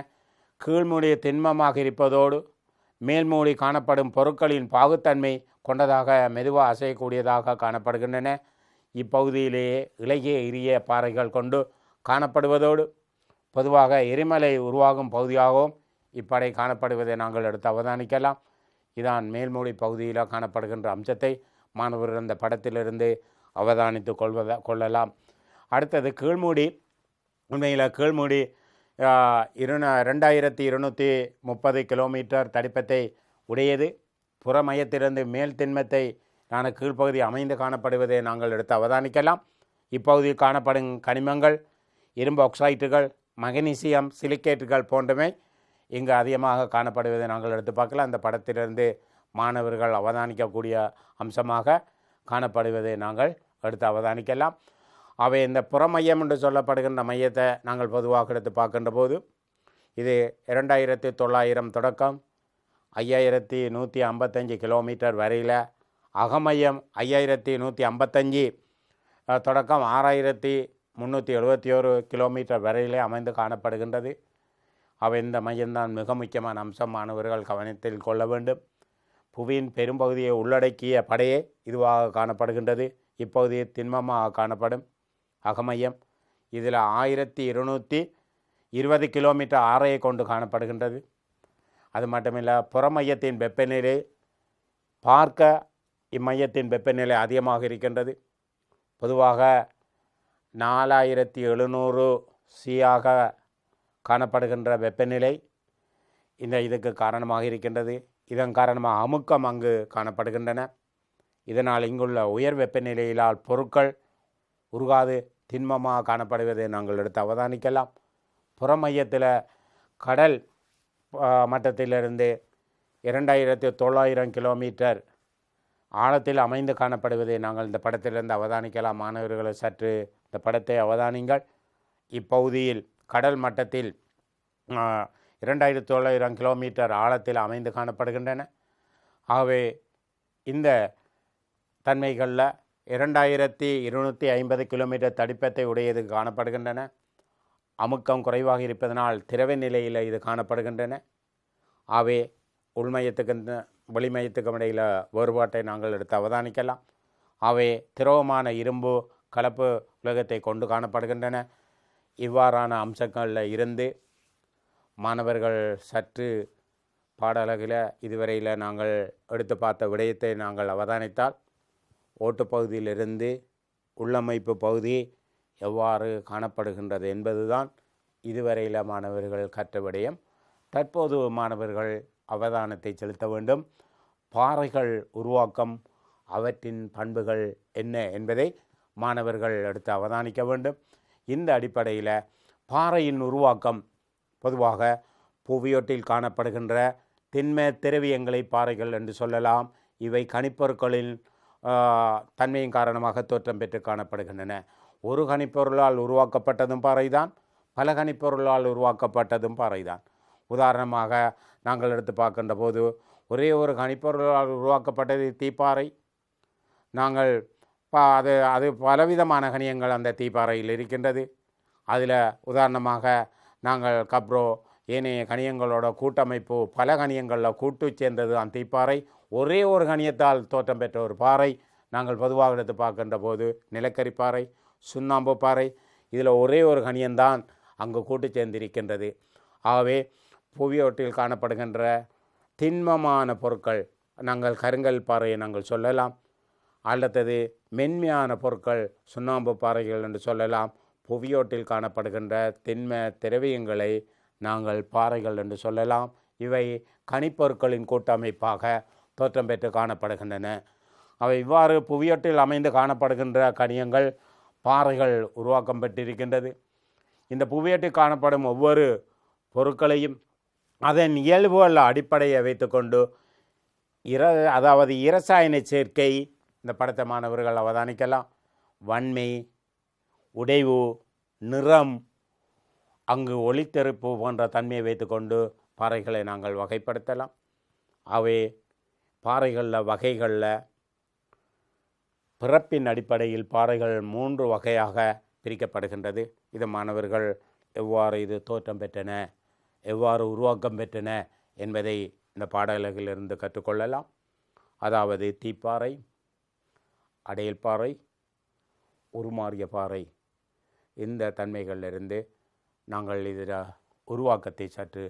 கீழ்மூடி திண்மமாக இருப்பதோடு மேல்மூடி காணப்படும் பொருட்களின் பாகுத்தன்மை கொண்டதாக மெதுவாக அசையக்கூடியதாக காணப்படுகின்றன. இப்பகுதியிலேயே இலகிய இரிய பாறைகள் கொண்டு காணப்படுவதோடு பொதுவாக எரிமலை உருவாகும் பகுதியாகவும் இப்படை காணப்படுவதை நாங்கள் எடுத்து அவதானிக்கலாம். இதான் மேல்மூடி பகுதியில் காணப்படுகின்ற அம்சத்தை மாணவர்கள் அந்த படத்திலிருந்து அவதானித்து கொள்ளலாம். அடுத்தது கீழ்மூடி. உண்மையில் கீழ்மூடி 2230 கிலோமீட்டர் தடிப்பத்தை உடையது. புறமையத்திலிருந்து மேல் திண்மத்தை கீழ்ப்பகுதி அமைந்து காணப்படுவதை நாங்கள் எடுத்து அவதானிக்கலாம். இப்பகுதியில் காணப்படும் கனிமங்கள் இரும்பு ஆக்சைட்டுகள், மக்னீசியம் சிலிக்கேட்டுகள் போன்றவை இங்கு அதிகமாக காணப்படுவதை நாங்கள் எடுத்து பார்க்கலாம். அந்த படத்திலிருந்து மாணவர்கள் அவதானிக்கக்கூடிய அம்சமாக காணப்படுவதை நாங்கள் எடுத்து அவதானிக்கலாம். அவை இந்த புறமையம் என்று சொல்லப்படுகின்ற மையத்தை நாங்கள் பொதுவாக எடுத்து பார்க்கின்ற போது இது 2900 தொடக்கம் 5155 கிலோமீட்டர் வரையில், அகமையம் 5155 தொடக்கம் 6371 கிலோமீட்டர் வரையிலே அமைந்து காணப்படுகின்றது. அவை இந்த மையம்தான் மிக முக்கியமான அம்சம், மாணவர்கள் கவனத்தில் கொள்ள வேண்டும். புவியின் பெரும்பகுதியை உள்ளடக்கிய படையே இதுவாக காணப்படுகின்றது. இப்பகுதியை திண்மமாக காணப்படும் அகமையம். இதில் 1220 கிலோமீட்டர் ஆரையை கொண்டு காணப்படுகின்றது. அது மட்டுமில்லை, புறமையத்தின் வெப்பநிலை பார்க்க இம்மையத்தின் வெப்பநிலை அதிகமாக இருக்கின்றது. பொதுவாக 4700 சியாக காணப்படுகின்ற வெப்பநிலை இதுக்கு காரணமாக இருக்கின்றது. இதன் காரணமாக அமுக்கம் அங்கு காணப்படுகின்றன. இதனால் இங்குள்ள உயர் வெப்பநிலையிலால் பொருட்கள் உருகாது திண்மமாக காணப்படுவதை நாங்கள் எடுத்து அவதானிக்கலாம். புறமையத்தில் கடல் மட்டத்திலிருந்து 2900 கிலோமீட்டர் ஆழத்தில் அமைந்து காணப்படுவதை நாங்கள் இந்த படத்திலிருந்து அவதானிக்கலாம். மாணவர்களை சற்று இந்த படத்தை அவதானிங்கள். இப்பகுதியில் கடல் மட்டத்தில் 2900 கிலோமீட்டர் ஆழத்தில் அமைந்து காணப்படுகின்றன. ஆகவே இந்த தன்மைகளில் 2250 கிலோமீட்டர் தடிப்பத்தை உடையது காணப்படுகின்றன. அமுக்கம் குறைவாக இருப்பதனால் திரவ நிலையில் இது காணப்படுகின்றன. ஆகவே உள்மையத்துக்கு வெளிமையத்துக்கும் இடையில் வேறுபாட்டை நாங்கள் எடுத்து அவதானிக்கலாம். அவை திரவமான இரும்பு கலப்பு உலகத்தை கொண்டு காணப்படுகின்றன. இவ்வாறான அம்சங்களில் இருந்து மாணவர்கள் சற்று பாடலகில் இதுவரையில் நாங்கள் எடுத்து பார்த்த விடயத்தை நாங்கள் அவதானித்தால் ஓட்டுப்பகுதியிலிருந்து உள்ளமைப்பு பகுதி எவ்வாறு காணப்படுகின்றது என்பதுதான் இதுவரையில் மாணவர்கள் கற்ற விடயம். தற்போது மாணவர்கள் அவதானத்தை செலுத்த வேண்டும். பாறைகள் உருவாக்கம், அவற்றின் பண்புகள் என்ன என்பதை மாணவர்கள் எடுத்து அவதானிக்க வேண்டும். இந்த அடிப்படையில் பாறையின் உருவாக்கம் பொதுவாக புவியோட்டில் காணப்படுகின்ற திண்ம திரவியங்களை பாறைகள் என்று சொல்லலாம். இவை கனிப்பொருட்களின் தன்மையின் காரணமாக தோற்றம் பெற்று காணப்படுகின்றன. ஒரு கனிப்பொருளால் உருவாக்கப்பட்டதும் பாறைதான், பல கனிப்பொருளால் உருவாக்கப்பட்டதும் பாறைதான். உதாரணமாக நாங்கள் எடுத்து பார்க்கின்ற போது ஒரே ஒரு கனிப்பொருளால் உருவாக்கப்பட்டது தீப்பாறை. நாங்கள் அது பலவிதமான கனியங்கள் அந்த தீப்பாறையில் இருக்கின்றது. அதில் உதாரணமாக நாங்கள் கப்ரோ ஏனைய கனியங்களோட கூட்டமைப்பு பல கனியங்களில் கூட்டு சேர்ந்தது அந்த தீப்பாறை. ஒரே ஒரு கனியத்தால் தோற்றம் பெற்ற ஒரு பாறை நாங்கள் பொதுவாக எடுத்து பார்க்கின்ற போது நிலக்கரி பாறை, சுண்ணாம்பு பாறை. இதில் ஒரே ஒரு கனியம்தான் அங்கு கூட்டு சேர்ந்திருக்கின்றது. ஆகவே புவியோட்டில் காணப்படுகின்ற திண்மமான பொருட்கள் நாங்கள் கருங்கல் பாறையை நாங்கள் சொல்லலாம். அல்லது மென்மையான பொருட்கள் சுண்ணாம்பு பாறைகள் என்று சொல்லலாம். புவியோட்டில் காணப்படுகின்ற திண்ம திரவியங்களை நாங்கள் பாறைகள் என்று சொல்லலாம். இவை கனிப்பொருட்களின் கூட்டமைப்பாக தோற்றம் பெற்று காணப்படுகின்றன. அவை இவ்வாறு புவியோட்டில் அமைந்து காணப்படுகின்ற கனியங்கள் பாறைகள் உருவாக்கம் பெற்றிருக்கின்றது. இந்த புவியோட்டில் காணப்படும் ஒவ்வொரு பொருட்களையும் அதன் இயல்புகள் அடிப்படையை வைத்துக்கொண்டு அதாவது இரசாயன சேர்க்கை இந்த படத்தை மாணவர்கள் அவதானிக்கலாம். வன்மை, உடைவு, நிறம், அங்கு ஒளித்தெருப்பு போன்ற தன்மையை வைத்துக்கொண்டு பாறைகளை நாங்கள் வகைப்படுத்தலாம். அவை பாறைகளில் வகைகளில் பிறப்பின் அடிப்படையில் பாறைகள் 3 வகையாக பிரிக்கப்படுகின்றது. இது மாணவர்கள் எவ்வாறு இது தோற்றம் பெற்றன, எவ்வாறு உருவாக்கம் பெற்றன என்பதை இந்த பாடல்களிலிருந்து கற்றுக்கொள்ளலாம். அதாவது தீப்பாறை, அடையல் பாறை, உருமாறிய பாறை. இந்த தன்மைகளிலிருந்து நாங்கள் இதில் உருவாக்கத்தை சற்று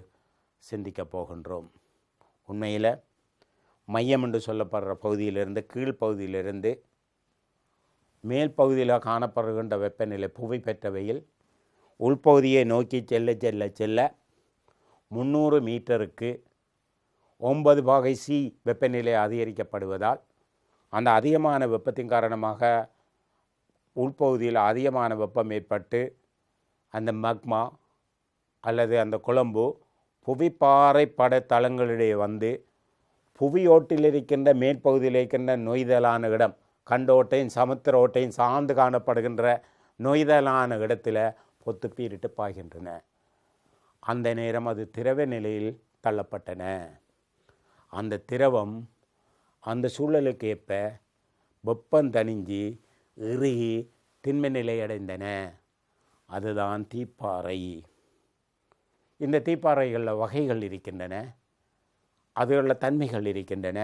சிந்திக்கப் போகின்றோம். உண்மையில் மையம் என்று சொல்லப்படுற பகுதியிலிருந்து கீழ்ப்பகுதியிலிருந்து மேல் பகுதியில் காணப்படுகின்ற வெப்பநிலை புவி பெற்ற வெயில் உள்பகுதியை நோக்கி செல்ல செல்ல செல்ல 300 மீட்டருக்கு 9 பாகை சி வெப்பநிலை அதிகரிக்கப்படுவதால் அந்த அதிகமான வெப்பத்தின் காரணமாக உள்பகுதியில் அதிகமான வெப்பம் ஏற்பட்டு அந்த மக்மா அல்லது அந்த குழம்பு புவிப்பாறை படத்தளங்களிடையே வந்து புவியோட்டில் இருக்கின்ற மேற்பகுதியில் இருக்கின்ற நொய்தலான இடம் கண்டோட்டையும் சமுத்திர ஓட்டையும் சார்ந்து காணப்படுகின்ற நொய்தலான இடத்துல பொத்துப்பீரிட்டு பாய்கின்றன. அந்த நேரம் அது திரவ நிலையில் தள்ளப்பட்டன. அந்த திரவம் அந்த சூழலுக்கு ஏற்ப வெப்பம் தணிஞ்சு இறுகி திண்மை நிலை அடைந்தன. அதுதான் தீப்பாறை. இந்த தீப்பாறைகளில் வகைகள் இருக்கின்றன, அதுகளில் தன்மைகள் இருக்கின்றன.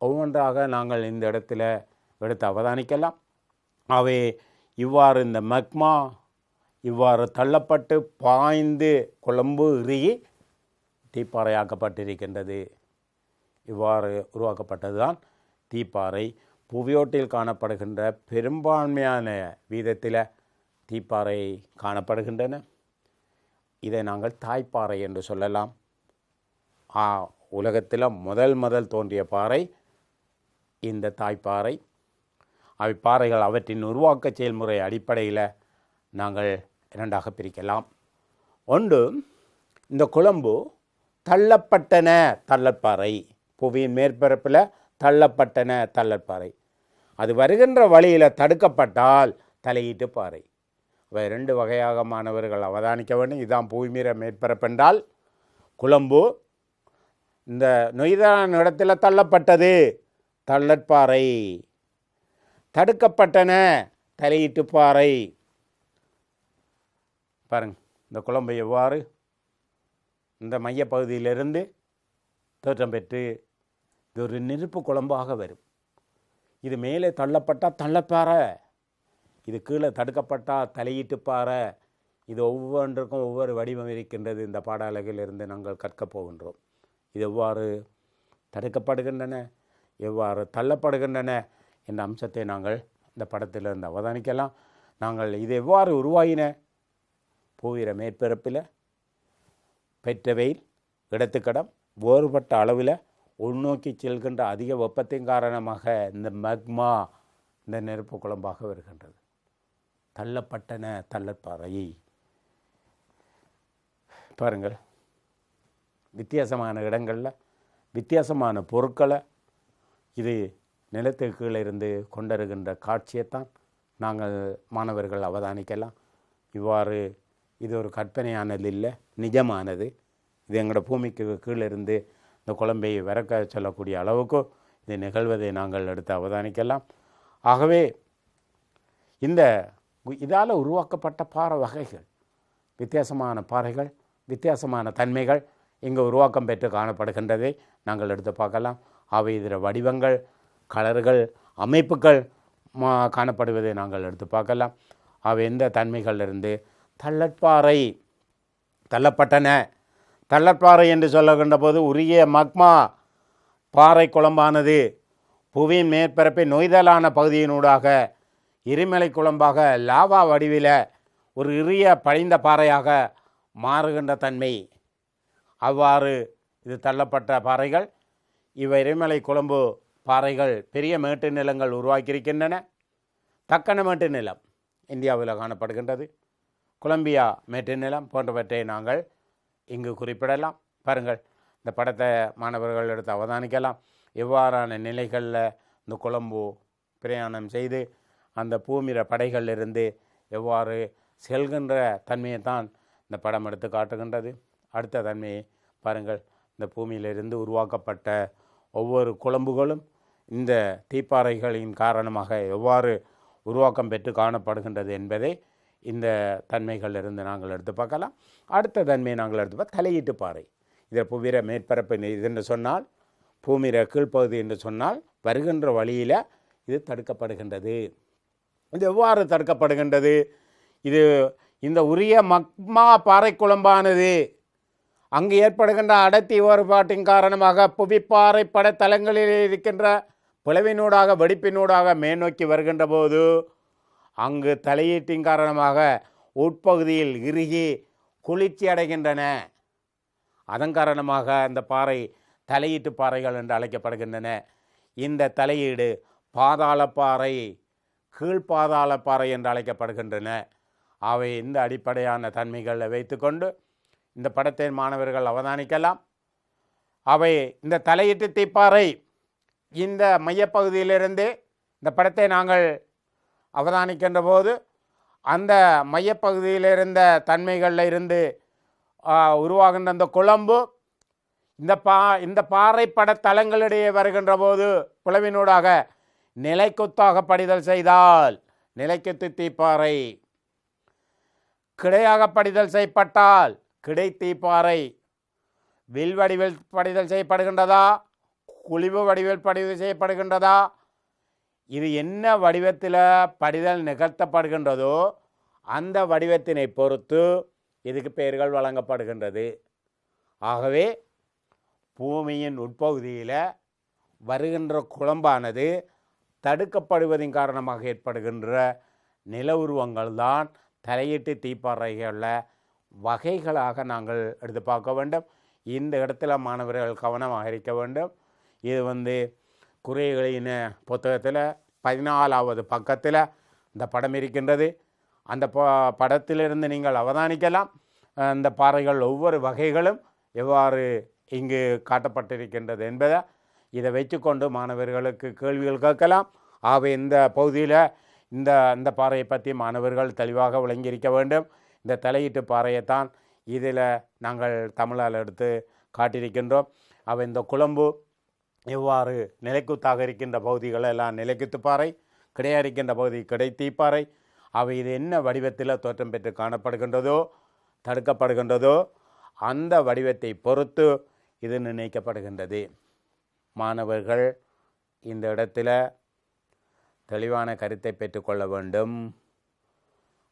ஒவ்வொன்றாக நாங்கள் இந்த இடத்துல எடுத்து அவதானிக்கலாம். அவை இவ்வாறு இந்த மக்மா இவ்வாறு தள்ளப்பட்டு பாய்ந்து குழம்பு இறுகி தீப்பாறையாக்கப்பட்டிருக்கின்றது. இவ்வாறு உருவாக்கப்பட்டது தான் தீப்பாறை. புவியோட்டில் காணப்படுகின்ற பெரும்பான்மையான வீதத்தில் தீப்பாறை காணப்படுகின்றன. இதை நாங்கள் தாய்ப்பாறை என்று சொல்லலாம். உலகத்தில் முதல் தோன்றிய பாறை இந்த தாய்ப்பாறை. அவை பாறைகள் அவற்றின் உருவாக்க செயல்முறை அடிப்படையில் நாங்கள் இரண்டாக பிரிக்கலாம். ஒன்று, இந்த குழம்பு தள்ளப்பட்டன தள்ளற்பாறை, புவியின் மேற்பரப்பில் தள்ளப்பட்டன தள்ளற்பாறை. அது வருகின்ற வழியில் தடுக்கப்பட்டால் தலையீட்டு பாறை. அவை 2 வகையாக மாணவர்கள் அவதானிக்க வேண்டும். இதுதான் புவிமீற மேற்பரப்பென்றால் குழம்பு இந்த நொய்தலான இடத்துல தள்ளப்பட்டது தள்ளற்பாறை, தடுக்கப்பட்டன தலையீட்டு பாறை. பாருங்கள், இந்த குழம்பு எவ்வாறு இந்த மையப்பகுதியிலிருந்து தோற்றம் பெற்று இது ஒரு நெருப்பு குழம்பாக வரும். இது மேலே தள்ளப்பட்டால் தள்ளப்பாறை, இது கீழே தடுக்கப்பட்டால் தலையீட்டு பாறை. இது ஒவ்வொன்றுக்கும் ஒவ்வொரு வடிவம் இருக்கின்றது. இந்த பாடலகிலிருந்து நாங்கள் கற்கப் போகின்றோம். இது எவ்வாறு தடுக்கப்படுகின்றன, எவ்வாறு தள்ளப்படுகின்றன என்ற அம்சத்தை நாங்கள் இந்த படத்திலிருந்து அவதானிக்கலாம். நாங்கள் இது எவ்வாறு உருவாகின, புவியிற மேற்பரப்பில் பெற்ற வெயில் இடத்துக்கடம் வேறுபட்ட அளவில் உள்நோக்கி செல்கின்ற அதிக வெப்பத்தின் காரணமாக இந்த மக்மா இந்த நெருப்பு குழம்பாக வருகின்றது. தள்ளப்பட்டன தள்ளற்பாறை. பாருங்கள், வித்தியாசமான இடங்களில் வித்தியாசமான பொருட்களை இது நிலத்துக்கு கீழே இருந்து கொண்டிருக்கின்ற காட்சியைத்தான் நாங்கள் மாணவர்கள் அவதானிக்கலாம். இவ்வாறு இது ஒரு கற்பனையானது இல்லை, நிஜமானது. இது எங்களோட பூமிக்கு கீழே இருந்து இந்த குழம்பை விறக்க சொல்லக்கூடிய அளவுக்கு இது நிகழ்வதை நாங்கள் எடுத்து அவதானிக்கலாம். ஆகவே இந்த இதால் உருவாக்கப்பட்ட பாறை வகைகள், வித்தியாசமான பாறைகள், வித்தியாசமான தன்மைகள் இங்கே உருவாக்கம் பெற்று காணப்படுகின்றதை நாங்கள் எடுத்து பார்க்கலாம். அவை இதில் வடிவங்கள், கலர்கள், அமைப்புகள் காணப்படுவதை நாங்கள் எடுத்து பார்க்கலாம். அவை எந்த தன்மைகளிலிருந்து தள்ளற்பாறை, தள்ளப்பட்டன தள்ளற்பாறை என்று சொல்லுகின்ற போது உரிய மக்மா பாறை குழம்பானது புவியின் மேற்பரப்பை நொய்தலான பகுதியினூடாக எரிமலை குழம்பாக லாவா வடிவில் ஒரு இறிய பழிந்த பாறையாக மாறுகின்ற தன்மை. அவ்வாறு இது தள்ளப்பட்ட பாறைகள். இவை எரிமலை குழம்பு பாறைகள் பெரிய மேட்டு நிலங்கள் உருவாக்கியிருக்கின்றன. தக்கன மேட்டு நிலம் இந்தியாவில் காணப்படுகின்றது. கொலம்பியா மேட்டு நிலம் போன்றவற்றை நாங்கள் இங்கு குறிப்பிடலாம். பாருங்கள், இந்த படத்தை மாணவர்கள் எடுத்து அவதானிக்கலாம். எவ்வாறான நிலைகளில் இந்த கொலம்பு பிரயாணம் செய்து அந்த பூமிர படைகளிலிருந்து எவ்வாறு செல்கின்ற தன்மையை தான் இந்த படம் எடுத்து காட்டுகின்றது. அடுத்த தன்மையை பாருங்கள், இந்த பூமியிலிருந்து உருவாக்கப்பட்ட ஒவ்வொரு குழம்புகளும் இந்த தீப்பாறைகளின் காரணமாக எவ்வாறு உருவாக்கம் பெற்று காணப்படுகின்றது என்பதை இந்த தன்மைகளிலிருந்து நாங்கள் எடுத்து பார்க்கலாம். அடுத்த தன்மையை நாங்கள் எடுத்து பார்க்க தலையீட்டு பாறை. இதை புவிர மேற்பரப்பு இது என்று சொன்னால், பூமிர கீழ்ப்பகுதி என்று சொன்னால் வருகின்ற வழியில் இது தடுக்கப்படுகின்றது. இது எவ்வாறு தடுக்கப்படுகின்றது? இது இந்த உரிய மக்மா பாறை குழம்பானது அங்கு ஏற்படுகின்ற அடர்த்தி வேறுபாட்டின் காரணமாக புவிப்பாறை படத்தலங்களில் இருக்கின்ற பிளவினூடாக வெடிப்பினூடாக மேல்நோக்கி வருகின்ற போது அங்கு தலையீட்டின் காரணமாக உட்பகுதியில் இறுகி குளிர்ச்சி அடைகின்றன. அதன் காரணமாக அந்த பாறை தலையீட்டு பாறைகள் என்று அழைக்கப்படுகின்றன. இந்த தலையீடு பாதாளப்பாறை, கீழ்பாதாளப்பாறை என்று அழைக்கப்படுகின்றன. அவை இந்த அடிப்படையான தன்மைகளை வைத்துக்கொண்டு இந்த படத்தை மாணவர்கள் அவதானிக்கலாம். அவை இந்த தலையீட்டு தீப்பாறை இந்த மையப்பகுதியிலிருந்து இந்த படத்தை நாங்கள் அவதானிக்கின்ற போது அந்த மையப்பகுதியில் இருந்த தன்மைகளில் இருந்து உருவாகின்ற அந்த குழம்பு இந்த பாறை படத்தலங்களிடையே வருகின்ற போது பிளவினூடாக நிலைக்குத்தாக படிதல் செய்தால் நிலைக்குத்து தீப்பாறை, கிடையாக படிதல் செய்யப்பட்டால் கிடை தீப்பாறை, வில் வடிவில் படிதல் செய்யப்படுகின்றதா, குழிவு வடிவில் படிதல் செய்யப்படுகின்றதா, இது என்ன வடிவத்தில் படிதல் நிகழ்த்தப்படுகின்றதோ அந்த வடிவத்தினை பொறுத்து இதுக்கு பெயர்கள் வழங்கப்படுகின்றது. ஆகவே பூமியின் உட்பகுதியில் வருகின்ற குழம்பானது தடுக்கப்படுவதின் காரணமாக ஏற்படுகின்ற நில உருவங்கள் தான் தலையீட்டு தீப்பாறைகளில் வகைகளாக நாங்கள் எடுத்து பார்க்க வேண்டும். இந்த இடத்துல மாணவர்கள் கவனமாக இருக்க வேண்டும். இது குறைகளின் புத்தகத்தில் 14வது பக்கத்தில் இந்த படம் இருக்கின்றது. அந்த படத்திலிருந்து நீங்கள் அவதானிக்கலாம் அந்த பாறைகள் ஒவ்வொரு வகைகளும் எவ்வாறு இங்கு காட்டப்பட்டிருக்கின்றது என்பதை. இதை வைத்துக்கொண்டு மாணவர்களுக்கு கேள்விகள் கேட்கலாம். ஆகவே இந்த பகுதியில் இந்த பாறையை பற்றி மாணவர்கள் தெளிவாக விளங்கியிருக்க வேண்டும். இந்த தலையீட்டு பாறையைத்தான் இதில் நாங்கள் தமிழால் எடுத்து காட்டியிருக்கின்றோம். அவை இந்த குழம்பு எவ்வாறு நிலைக்குத்தாக இருக்கின்ற பகுதிகள் எல்லாம் நிலைக்குத்து பாறை, கிடையா இருக்கின்ற பகுதி கிடை தீப்பாறை. அவை இது என்ன வடிவத்தில் தோற்றம் பெற்று காணப்படுகின்றதோ தடுக்கப்படுகின்றதோ அந்த வடிவத்தை பொறுத்து இது நிர்ணயிக்கப்படுகின்றது. மாணவர்கள் இந்த இடத்துல தெளிவான கருத்தை பெற்றுக்கொள்ள வேண்டும்.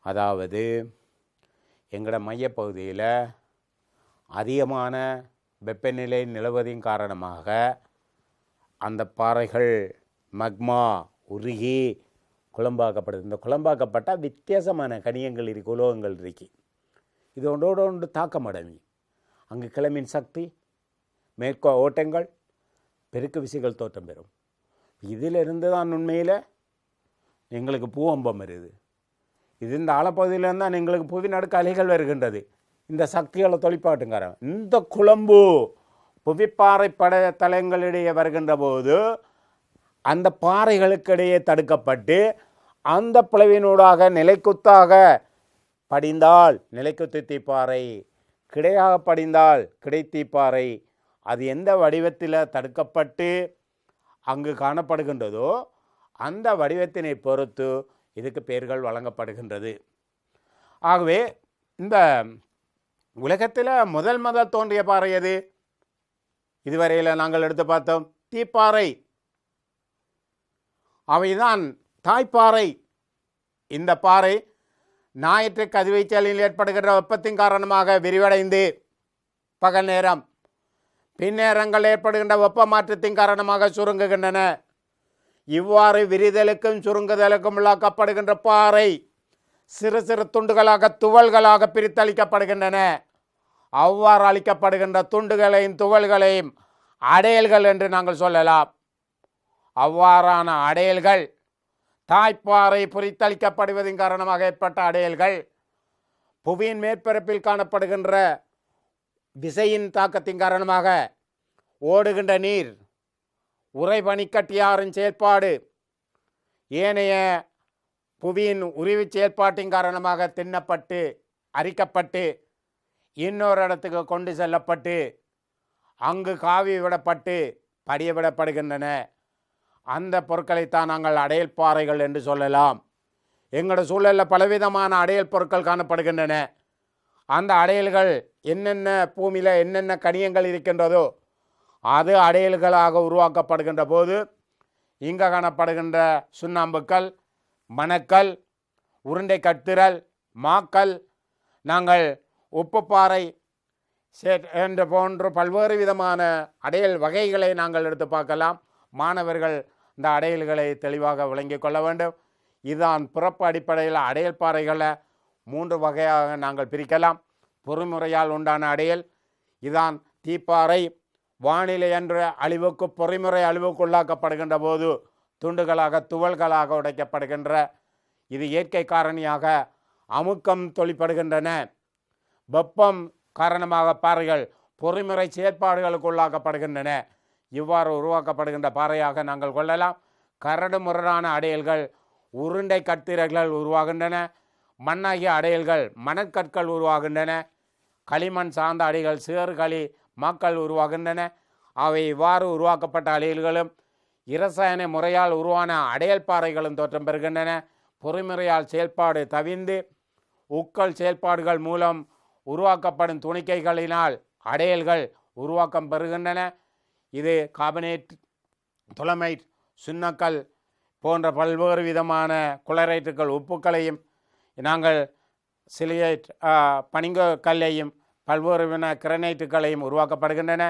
அதாவது எங்களோட மையப்பகுதியில் அதிகமான வெப்பநிலை நிலவுவதின் காரணமாக அந்த பாறைகள் மக்மா உருகி குழம்பாக்கப்படுது. இந்த குழம்பாக்கப்பட்டால் வித்தியாசமான கனியங்கள் இருக்கு, உலோகங்கள் இருக்கு. இது ஒன்றோடு ஒன்று தாக்கம் அடங்கி அங்கு கிளம்பின் சக்தி, மேற்கோ ஓட்டங்கள், பெருக்கு விசைகள் தோற்றம் பெறும். இதிலிருந்து தான் உண்மையில் எங்களுக்கு பூவம்பம் வருது. இது இந்த ஆழப்பகுதியிலிருந்து தான் எங்களுக்கு புவி நடுக்க அலைகள் வருகின்றது. இந்த சக்திகளை தொழிற்பாட்டுங்காரன் இந்த குழம்பு புவிப்பாறை படத்தலங்களிடையே வருகின்ற போது அந்த பாறைகளுக்கிடையே தடுக்கப்பட்டு அந்த பிளவினூடாக நிலைக்குத்தாக படிந்தால் நிலைக்குத்து தீப்பாறை, கிடையாக படிந்தால் கிடை தீப்பாறை. அது எந்த வடிவத்தில் தடுக்கப்பட்டு அங்கு காணப்படுகின்றதோ அந்த வடிவத்தினை பொறுத்து இதுக்கு பெயர்கள் வழங்கப்படுகின்றது. ஆகவே இந்த உலகத்தில் முதல் தோன்றிய பாறை எது? இதுவரையில் நாங்கள் எடுத்து பார்த்தோம் தீப்பாறை. அவைதான் தாய்ப்பாறை. இந்த பாறை ஞாயிற்று கதிர்வீச்சலில் ஏற்படுகின்ற வெப்பத்தின் காரணமாக விரிவடைந்து பகல் நேரம் பின்னேரங்கள் ஏற்படுகின்ற வெப்ப மாற்றத்தின் காரணமாக சுருங்குகின்றன. இவ்வாறு விரிதலுக்கும் சுருங்குதலுக்கும் உள்ளாக்கப்படுகின்ற பாறை சிறு சிறு துண்டுகளாக துவள்களாக பிரித்தளிக்கப்படுகின்றன. அவ்வாறு அளிக்கப்படுகின்ற துண்டுகளையும் துவள்களையும் அடையல்கள் என்று நாங்கள் சொல்லலாம். அவ்வாறான அடையல்கள் தாய்ப்பாறை பிரித்தளிக்கப்படுவதன் காரணமாக ஏற்பட்ட அடையல்கள் புவியின் மேற்பரப்பில் காணப்படுகின்ற விசையின் தாக்கத்தின் காரணமாக ஓடுகின்ற நீர், உறைபனிக்கட்டியாரின் செயற்பாடு, ஏனைய புவியின் உரிவு செயற்பாட்டின் காரணமாக தின்னப்பட்டு அரிக்கப்பட்டு இன்னொரு இடத்துக்கு கொண்டு செல்லப்பட்டு அங்கு காவி விடப்பட்டு படிய விடப்படுகின்றன. அந்த பொருட்களைத்தான் நாங்கள் அடையல் பாறைகள் என்று சொல்லலாம். எங்களோட சூழலில் பலவிதமான அடையல் பொருட்கள் காணப்படுகின்றன. அந்த அடையல்கள் என்னென்ன பூமியில் என்னென்ன கனியங்கள் இருக்கின்றதோ அது அடையல்களாக உருவாக்கப்படுகின்ற போது இங்கே காணப்படுகின்ற சுண்ணாம்புக்கல், மணக்கல், உருண்டை கட்டிரல், மாக்கல், நாங்கள் உப்புப்பாறை, என்ற போன்ற பல்வேறு விதமான அடையல் வகைகளை நாங்கள் எடுத்து பார்க்கலாம். மாணவர்கள் இந்த அடையல்களை தெளிவாக விளங்கிக் கொள்ள வேண்டும். இதுதான் பிறப்பு அடிப்படையில் அடையல் பாறைகளை 3 வகையாக நாங்கள் பிரிக்கலாம். பொறிமுறையால் உண்டான அடையல் இதுதான் தீப்பாறை. வானிலை என்ற அழிவுக்கு பொறிமுறை அழிவுக்கு உள்ளாக்கப்படுகின்ற போது துண்டுகளாக துவள்களாக உடைக்கப்படுகின்ற இது இயற்கை காரணியாக அமுக்கம் தொழிற்படுகின்றன. வெப்பம் காரணமாக பாறைகள் பொறிமுறை செயற்பாடுகளுக்கு உள்ளாக்கப்படுகின்றன. இவ்வாறு உருவாக்கப்படுகின்ற பாறையாக நாங்கள் கொள்ளலாம். கரடு முரடான அடையல்கள் உருண்டை கட்டிடங்கள் உருவாகின்றன. மண்ணாகிய அடையல்கள் மணற்கற்கள் உருவாகின்றன. களிமண் சார்ந்த அடைகள் சேறுகளி மாக்கள் உருவாகின்றன. அவை இவ்வாறு உருவாக்கப்பட்ட அடையல்களும் இரசாயன முறையால் உருவான அடையல் பாறைகளும் தோற்றம் பெறுகின்றன. பொறிமுறையால் செயல்பாடு தவிர்ந்து உட்கல் செயல்பாடுகள் மூலம் உருவாக்கப்படும் துணிக்கைகளினால் அடையல்கள் உருவாக்கம் பெறுகின்றன. இது கார்பனேட், தொலமைட், சுண்ணக்கல் போன்ற பல்வேறு விதமான குளரைட்டுகள் உப்புக்களையும் நாங்கள் சிலியேட் பனிங்க கல்லையும் பல்வேறு வித கிரனைட்டுகளையும் உருவாக்கப்படுகின்றன.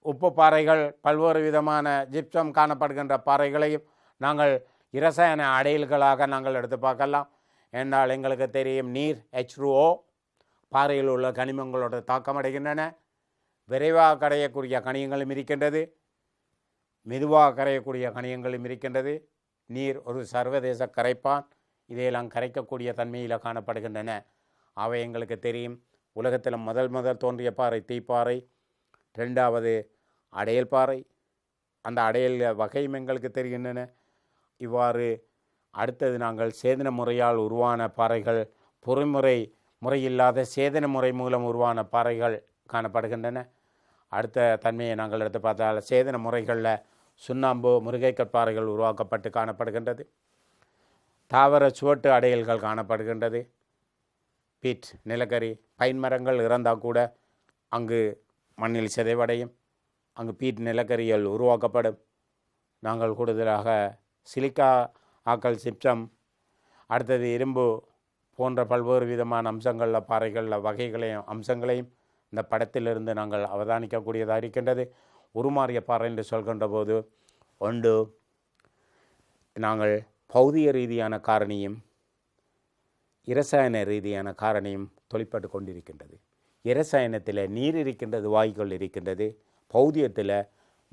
உப்பு பாறைகள் பல்வேறு விதமான ஜிப்சம் காணப்படுகின்ற பாறைகளையும் நாங்கள் இரசாயன அடையல்களாக நாங்கள் எடுத்து பார்க்கலாம். என்றால் எங்களுக்கு தெரியும் நீர் H2O பாறையில் உள்ள கனிமங்களோட தாக்கம் அடைகின்றன. விரைவாக கரையக்கூடிய கனியங்களும் இருக்கின்றது, மெதுவாக கரையக்கூடிய கனியங்களும் இருக்கின்றது. நீர் ஒரு சர்வதேச கரைப்பான், இதையெல்லாம் கரைக்கக்கூடிய தன்மையில் காணப்படுகின்றன. அவை எங்களுக்கு தெரியும். உலகத்தில் முதல் தோன்றிய பாறை தீப்பாறை, 2வது அடையல் பாறை. அந்த அடையல் வகையும் எங்களுக்கு தெரிகின்றன. இவ்வாறு அடுத்தது நாங்கள் சேதன முறையால் உருவான பாறைகள், முறையில்லாத சேதன முறை மூலம் உருவான பாறைகள் காணப்படுகின்றன. அடுத்த தன்மையை நாங்கள் எடுத்து பார்த்தால் சேதன முறைகளில் சுண்ணாம்பு, முருகைக்கற் பாறைகள் உருவாக்கப்பட்டு காணப்படுகின்றது. தாவர சுவட்டு அடையல்கள் காணப்படுகின்றது. பீட், நிலக்கரி, பைன் மரங்கள் இறந்தால் கூட அங்கு மண்ணில் சிதைவடையும். அங்கு பீட் நிலக்கரிகள் உருவாக்கப்படும். நாங்கள் கூடுதலாக சிலிக்கா ஆக்கல் சிப்சம், அடுத்தது இரும்பு போன்ற பல்வேறு விதமான அம்சங்களில் பாறைகளில் வகைகளையும் அம்சங்களையும் இந்த படத்திலிருந்து நாங்கள் அவதானிக்கக்கூடியதாக இருக்கின்றது. உருமாறிய பாறை என்று சொல்கின்ற போது ஒன்று நாங்கள் பௌதிக ரீதியான காரணியும் இரசாயன ரீதியான காரணியும் தொழிற்பட்டு கொண்டிருக்கின்றது. இரசாயனத்தில் நீர் இருக்கின்றது, வாயுக்கள் இருக்கின்றது. பௌதியத்தில்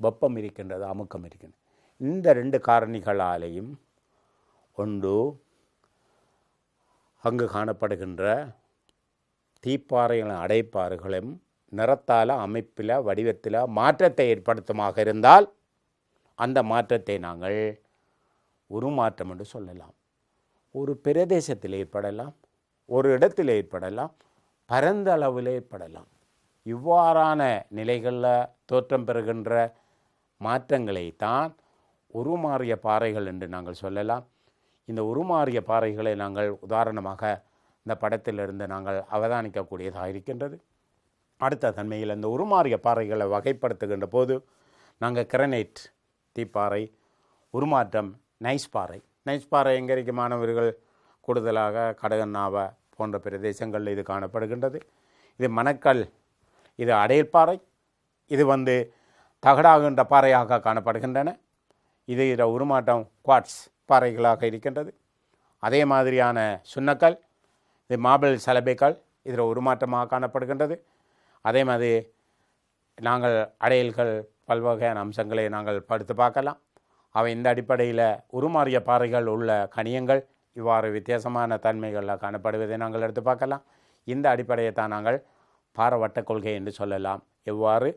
வெப்பம் இருக்கின்றது, அமுக்கம் இருக்கின்றது. இந்த 2 காரணிகளாலேயும் ஒன்று அங்கு காணப்படுகின்ற தீப்பாறைகளின் அடைப்பாறுகளும் நிறத்தால், அமைப்பில், வடிவத்தில் மாற்றத்தை ஏற்படுத்துமாக இருந்தால் அந்த மாற்றத்தை நாங்கள் உருமாற்றம் என்று சொல்லலாம். ஒரு பிரதேசத்தில் ஏற்படலாம், ஒரு இடத்தில் ஏற்படலாம், பரந்த அளவில் ஏற்படலாம். இவ்வாறான நிலைகளில் தோற்றம் பெறுகின்ற மாற்றங்களை தான் உருமாறிய பாறைகள் என்று நாங்கள் சொல்லலாம். இந்த உருமாறிய பாறைகளை நாங்கள் உதாரணமாக இந்த படத்திலிருந்து நாங்கள் அவதானிக்கக்கூடியதாக இருக்கின்றது. அடுத்த தன்மையில் இந்த உருமாறிய பாறைகளை வகைப்படுத்துகின்ற போது நாங்கள் கிரனைட் தீப்பாறை, உருமாற்றம் நைஸ் பாறை எங்கே இருக்க மாணவர்கள் கூடுதலாக கடகன்னாவ போன்ற பிரதேசங்களில் இது காணப்படுகின்றது. இது மணக்கல், இது அடையல்பாறை, இது தகடாகின்ற பாறையாக காணப்படுகின்றன. இது உருமாட்டம் குவாட்ஸ் பாறைகளாக இருக்கின்றது. அதே மாதிரியான சுண்ணக்கல், இது மார்பிள் சலபைக்கல், இதில் உருமாற்றமாக காணப்படுகின்றது. அதே மாதிரி நாங்கள் அடையல்கள் பல்வகையான அம்சங்களை நாங்கள் படுத்து பார்க்கலாம். அவை இந்த அடிப்படையில் உருமாறிய பாறைகள் உள்ள கனியங்கள் இவ்வாறு வித்தியாசமான தன்மைகளில் காணப்படுவதை நாங்கள் எடுத்து பார்க்கலாம். இந்த அடிப்படையை தான் நாங்கள் பாரவட்ட கொள்கை என்று சொல்லலாம். எவ்வாறு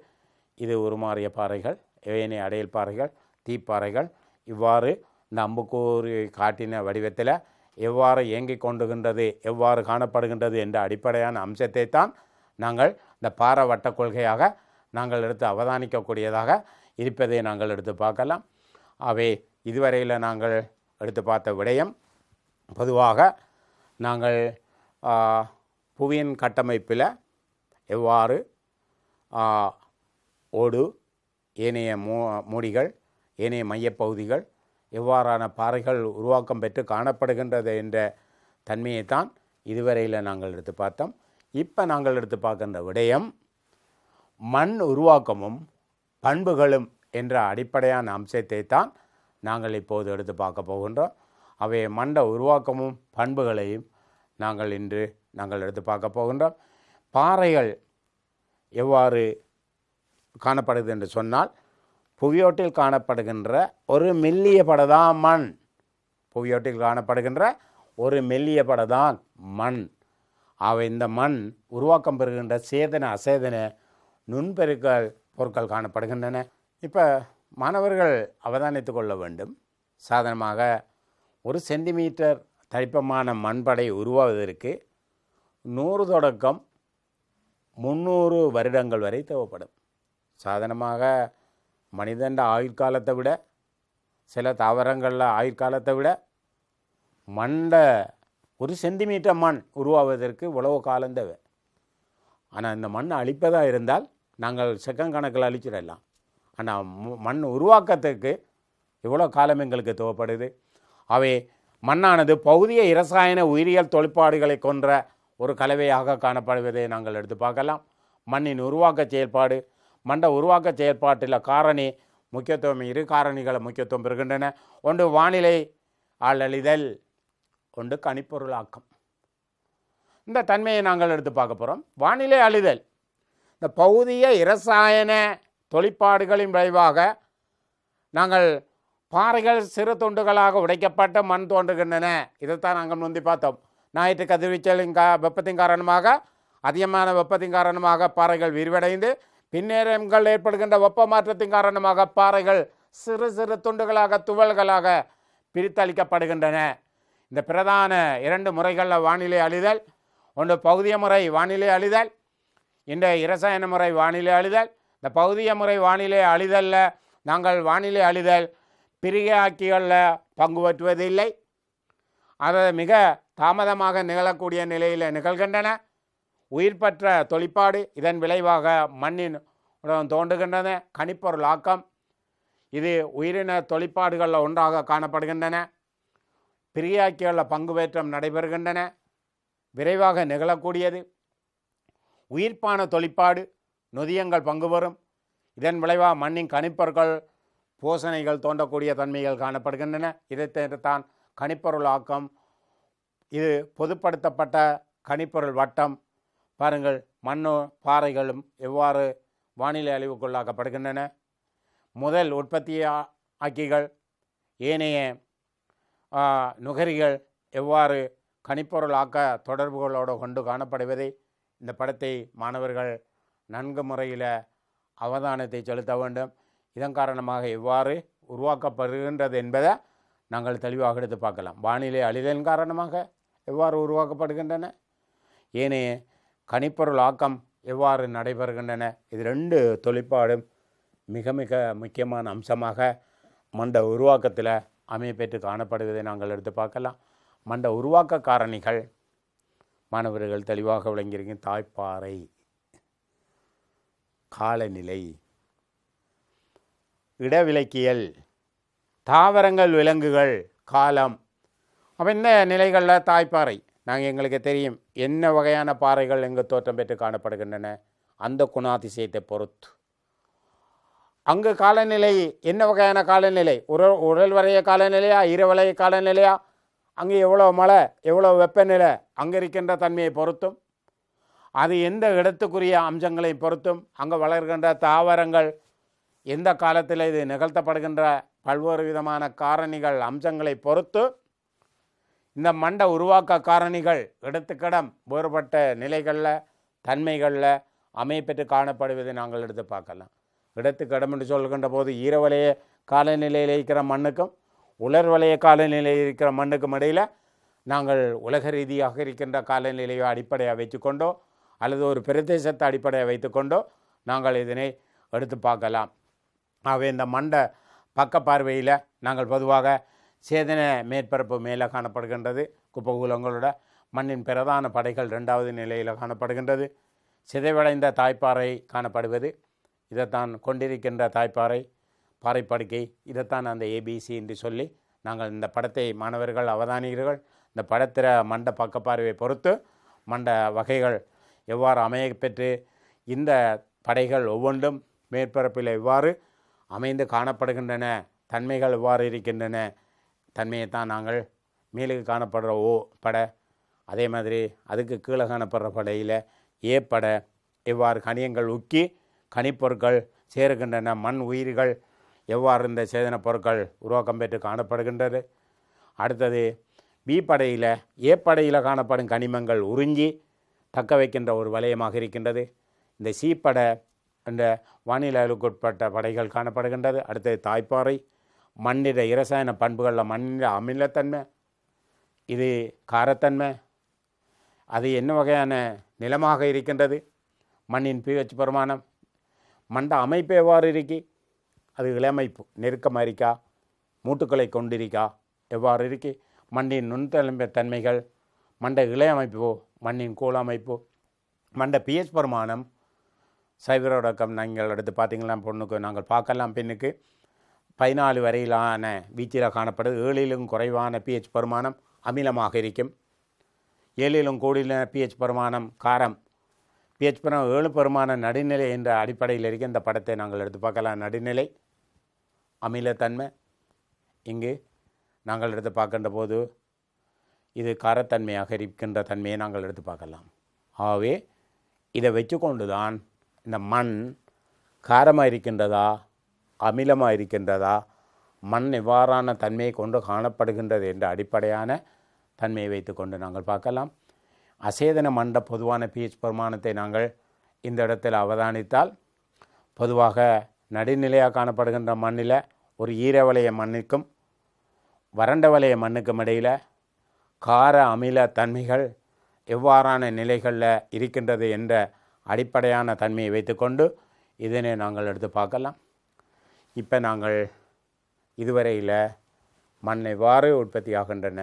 இது உருமாறிய பாறைகள், ஏனைய அடையல் பாறைகள், தீப்பாறைகள் இவ்வாறு இந்த அம்புக்கூறி காட்டின வடிவத்தில் எவ்வாறு இயங்கிக் கொண்டுகின்றது, எவ்வாறு காணப்படுகின்றது என்ற அடிப்படையான அம்சத்தை தான் நாங்கள் இந்த பாரவட்ட கொள்கையாக நாங்கள் எடுத்து அவதானிக்கக்கூடியதாக இருப்பதை நாங்கள் எடுத்து பார்க்கலாம். அவை இதுவரையில் நாங்கள் எடுத்து பார்த்த விடயம் பொதுவாக நாங்கள் புவியின் கட்டமைப்பில் எவ்வாறு ஓடு, ஏனைய மூடிகள், ஏனைய மையப்பகுதிகள் எவ்வாறான பாறைகள் உருவாக்கம் பெற்று காணப்படுகின்றது என்ற தன்மையை தான் இதுவரையில் நாங்கள் எடுத்து பார்த்தோம். இப்போ நாங்கள் எடுத்து பார்க்கின்ற விடயம் மண் உருவாக்கமும் பண்புகளும் என்ற அடிப்படையான அம்சத்தை தான் நாங்கள் இப்போது எடுத்து பார்க்க போகின்றோம். அவை மண்ட உருவாக்கமும் பண்புகளையும் இன்று நாங்கள் எடுத்து பார்க்க போகின்றோம். பாறைகள் எவ்வாறு காணப்படுது என்று சொன்னால், புவியோட்டில் காணப்படுகின்ற ஒரு மெல்லிய படதான் மண். புவியோட்டில் காணப்படுகின்ற ஒரு மெல்லிய படதான் மண். அவை இந்த மண் உருவாக்கம் பெறுகின்ற சேதன அசேதன நுண்பெருக்கல் பொருட்கள் காணப்படுகின்றன. இப்போ மாணவர்கள் அவதானித்து கொள்ள வேண்டும், சாதாரணமாக ஒரு சென்டிமீட்டர் தடிப்பமான மண்படை உருவாவதற்கு 100 தொடக்கம் 300 வருடங்கள் வரை தேவைப்படும். சாதாரணமாக மனிதன் ஆயுட்காலத்தை விட, சில தாவரங்களில் ஆயுட்காலத்தை விட ஒரு சென்டிமீட்டர் மண் உருவாவதற்கு இவ்வளவு காலம் தேவை. ஆனால் இந்த மண் அழிப்பதாக இருந்தால் நாங்கள் செகண்ட் கணக்கில் அழிச்சிடலாம். ஆனால் மண் உருவாக்கத்துக்கு இவ்வளோ காலம் எங்களுக்கு தேவைப்படுது. அவை மண்ணானது பௌதிக இரசாயன உயிரியல் தொழிற்பாடுகளை கொன்ற ஒரு கலவையாக காணப்படுவதை நாங்கள் எடுத்து பார்க்கலாம். மண்ணின் உருவாக்க செயல்பாடு, மண்ட உருவாக்க செயல்பாட்டில் காரணி முக்கியத்துவம், 2 காரணிகளை முக்கியத்துவம் பெறுகின்றன. ஒன்று வானிலை ஆளழிதல், ஒன்று கனிப்பொருளாக்கம். இந்த தன்மையை நாங்கள் எடுத்து பார்க்க போகிறோம். வானிலை அழிதல், இந்த பௌதிக இரசாயன தொழிற்பாடுகளின் விளைவாக நாங்கள் பாறைகள் சிறு துண்டுகளாக உடைக்கப்பட்ட மண் தோன்றுகின்றன. இதைத்தான் நாங்கள் முந்தி பார்த்தோம். ஞாயிற்று கதிர்வீச்சலின் வெப்பத்தின் காரணமாக, அதிகமான வெப்பத்தின் காரணமாக பாறைகள் விரிவடைந்து, பின்னேரங்கள் ஏற்படுகின்ற வெப்ப மாற்றத்தின் காரணமாக பாறைகள் சிறு சிறு துண்டுகளாக துகள்களாக பிரித்தளிக்கப்படுகின்றன. இந்த பிரதான 2 முறைகளில் வானிலை அழிதல், ஒன்று பௌதிக முறை வானிலை அழிதல், இந்த இரசாயன முறை வானிலை அழிதல். இந்த பௌதிக முறை வானிலை அழிதலில் நாங்கள் வானிலை அழிதல் பிரிகையாக்கிகளில் பங்கு பற்றுவதில்லை. அதை மிக தாமதமாக நிகழக்கூடிய நிலையில் நிகழ்கின்றன. உயிர்பற்ற தொழிற்பாடு, இதன் விளைவாக மண்ணின் தோன்றுகின்றன. கனிப்பொருள் ஆக்கம், இது உயிரின தொழிற்பாடுகளில் ஒன்றாக காணப்படுகின்றன. பிரிகையாக்கிகளில் பங்கு பெற்றம் நடைபெறுகின்றன, விரைவாக நிகழக்கூடியது. உயிர்ப்பான தொழிற்பாடு, நொதியங்கள் பங்கு பெறும். இதன் விளைவாக மண்ணின் கனிப்பொருட்கள் போசனைகள் தோன்றக்கூடிய தன்மைகள் காணப்படுகின்றன. இதைத்தான் கனிப்பொருள் ஆக்கம். இது பொதுப்படுத்தப்பட்ட கனிப்பொருள் வட்டம். பாருங்கள், மண்ணும் பாறைகளும் எவ்வாறு வானிலை அழிவுக்குள்ளாக்கப்படுகின்றன. முதல் உற்பத்தி ஆக்கிகள், ஏனைய நுகரிகள் எவ்வாறு கனிப்பொருள் ஆக்க தொடர்புகளோடு கொண்டு காணப்படுவதை இந்த படத்தை மாணவர்கள் நன்கு முறையில் அவதானத்தை செலுத்த வேண்டும். இதன் காரணமாக எவ்வாறு உருவாக்கப்படுகின்றது என்பதை நாங்கள் தெளிவாக எடுத்து பார்க்கலாம். வானிலை அழிதலின் காரணமாக எவ்வாறு உருவாக்கப்படுகின்றன, ஏனைய கனிப்பொருள் ஆக்கம் எவ்வாறு நடைபெறுகின்றன. இது 2 தொழிற்பாடும் மிக மிக முக்கியமான அம்சமாக மண்ட உருவாக்கத்தில் அமையப்பெற்று காணப்படுவதை நாங்கள் எடுத்து பார்க்கலாம். மண்ட உருவாக்க காரணிகள் மாணவர்கள் தெளிவாக விளங்கியிருக்கும். தாய்ப்பாறை, காலநிலை, இடவிலக்கியல், தாவரங்கள், விலங்குகள், காலம். அப்போ இந்த நிலைகளில் தாய்ப்பாறை எங்களுக்கு தெரியும் என்ன வகையான பாறைகள் எங்கு தோற்றம் பெற்று காணப்படுகின்றன. அந்த குணாதிசயத்தை பொறுத்து அங்கு காலநிலை என்ன வகையான காலநிலை, உடல் வரைய காலநிலையா, இரவலைய காலநிலையா, அங்கே எவ்வளோ மழை, எவ்வளோ வெப்பநிலை, அங்கே இருக்கின்ற தன்மையை பொறுத்தும், அது எந்த இடத்துக்குரிய அம்சங்களை பொறுத்தும், அங்கே வளர்கின்ற தாவரங்கள் எந்த காலத்தில் இது நிகழ்த்தப்படுகின்ற பல்வேறு விதமான காரணிகள் அம்சங்களை பொறுத்து இந்த மண்ட உருவாக்க காரணிகள் இடத்துக்கிடம் வேறுபட்ட நிலைகளில் தன்மைகளில் அமையப்பெற்று காணப்படுவதை நாங்கள் எடுத்து பார்க்கலாம். இடத்துக்கிடம் என்று சொல்கின்ற போது ஈரவலைய காலநிலையில் இருக்கிற மண்ணுக்கும் உலர்வலைய காலநிலையில் இருக்கிற மண்ணுக்கும் இடையில் நாங்கள் உலக ரீதியாக இருக்கின்ற காலநிலையை அடிப்படையாக வைத்துக்கொண்டோ அல்லது ஒரு பிரதேசத்தை அடிப்படையாக வைத்துக்கொண்டோ நாங்கள் இதனை எடுத்து பார்க்கலாம். ஆகவே இந்த மண்ட பக்க பார்வையில் நாங்கள் பொதுவாக சேதன மேற்பரப்பு மேலே காணப்படுகின்றது. குப்பகூலங்களோட மண்ணின் பிரதான படைகள் 2வது நிலையில் காணப்படுகின்றது. சிதைவடைந்த தாய்ப்பாறை காணப்படுவது, இதைத்தான் கொண்டிருக்கின்ற தாய்ப்பாறை, பாறைப்படுக்கை, இதைத்தான் அந்த ABC என்று சொல்லி நாங்கள் இந்த படத்தை மாணவர்கள் அவதானிகள் இந்த படத்திற மண்ட பக்க பார்வையை பொறுத்து மண்ட வகைகள் எவ்வாறு அமைய பெற்று இந்த படைகள் ஒவ்வொன்றும் மேற்பரப்பில் எவ்வாறு அமைந்து காணப்படுகின்றன, தன்மைகள் எவ்வாறு இருக்கின்றன, தன்மையைத்தான் நாங்கள் மேலுக்கு காணப்படுற படை, அதே மாதிரி அதுக்கு கீழே காணப்படுற படையில் படை எவ்வாறு கனியங்கள் உக்கி கனிப்பொருட்கள் சேருகின்றன, மண் உயிர்கள் எவ்வாறு இந்த சேதன பொருட்கள் உருவாக்கம் பெற்று காணப்படுகின்றது. அடுத்தது படையில் படையில் காணப்படும் கனிமங்கள் உறிஞ்சி தக்க வைக்கின்ற ஒரு வலயமாக இருக்கின்றது. இந்த படை என்ற வானிலைக்கு உட்பட்ட படைகள் காணப்படுகின்றது. அடுத்தது தாய்ப்பாறை, மண்ணிட இரசாயன பண்புகளில் மண்ணிட அமிலத்தன்மை, இது காரத்தன்மை, அது என்ன வகையான நிலமாக இருக்கின்றது, மண்ணின் pH பெருமானம், மண்ட அமைப்பு எவ்வாறு இருக்கி, அது இளமைப்பு நெருக்கமாக இருக்கா, மூட்டுக்களை கொண்டிருக்கா, எவ்வாறு இருக்கி, மண்ணின் நுண்தன்மைகள், மண்ட இளையமைப்பு, மண்ணின் கூழமைப்பு, மண்ட pH பெருமானம், சைவரோடக்கம் நீங்கள் எடுத்து பார்த்தீங்கன்னா பொண்ணுக்கு நாங்கள் பார்க்கலாம், பெண்ணுக்கு 14 வரையிலான வீச்சில் காணப்படுது. 7லும் குறைவான pH பெருமானம் அமிலமாக இருக்கும். 7லும் கூடிய pH பெருமானம் காரம். pH பெருமானம் 7 பெருமான நடுநிலை என்ற அடிப்படையில் இருக்க இந்த படத்தை நாங்கள் எடுத்து பார்க்கலாம். நடுநிலை அமிலத்தன்மை. இங்கு நாங்கள் எடுத்து பார்க்கின்ற போது இது காரத்தன்மையாக இருக்கின்ற தன்மையை நாங்கள் எடுத்து பார்க்கலாம். ஆகவே இதை வச்சு கொண்டு தான் இந்த மண் காரமாக இருக்கின்றதா, அமிலமாக இருக்கின்றதா, மண் எவ்வாறான தன்மையை கொண்டு காணப்படுகின்றது என்ற அடிப்படையான தன்மையை வைத்து கொண்டு நாங்கள் பார்க்கலாம். அசேதன மண்ட பொதுவான pH பெருமானத்தை நாங்கள் இந்த இடத்தில் அவதானித்தால், பொதுவாக நடுநிலையாக காணப்படுகின்ற மண்ணில் ஒரு ஈரவளைய மண்ணுக்கும் வறண்ட வளைய மண்ணுக்கும் இடையில் கார அமில தன்மைகள் எவ்வாறான நிலைகளில் இருக்கின்றது என்ற அடிப்படையான தன்மையை வைத்துக்கொண்டு இதனை நாங்கள் எடுத்து பார்க்கலாம். இப்போ நாங்கள் இதுவரையில் மண் எவ்வாறு உற்பத்தி ஆகின்றன,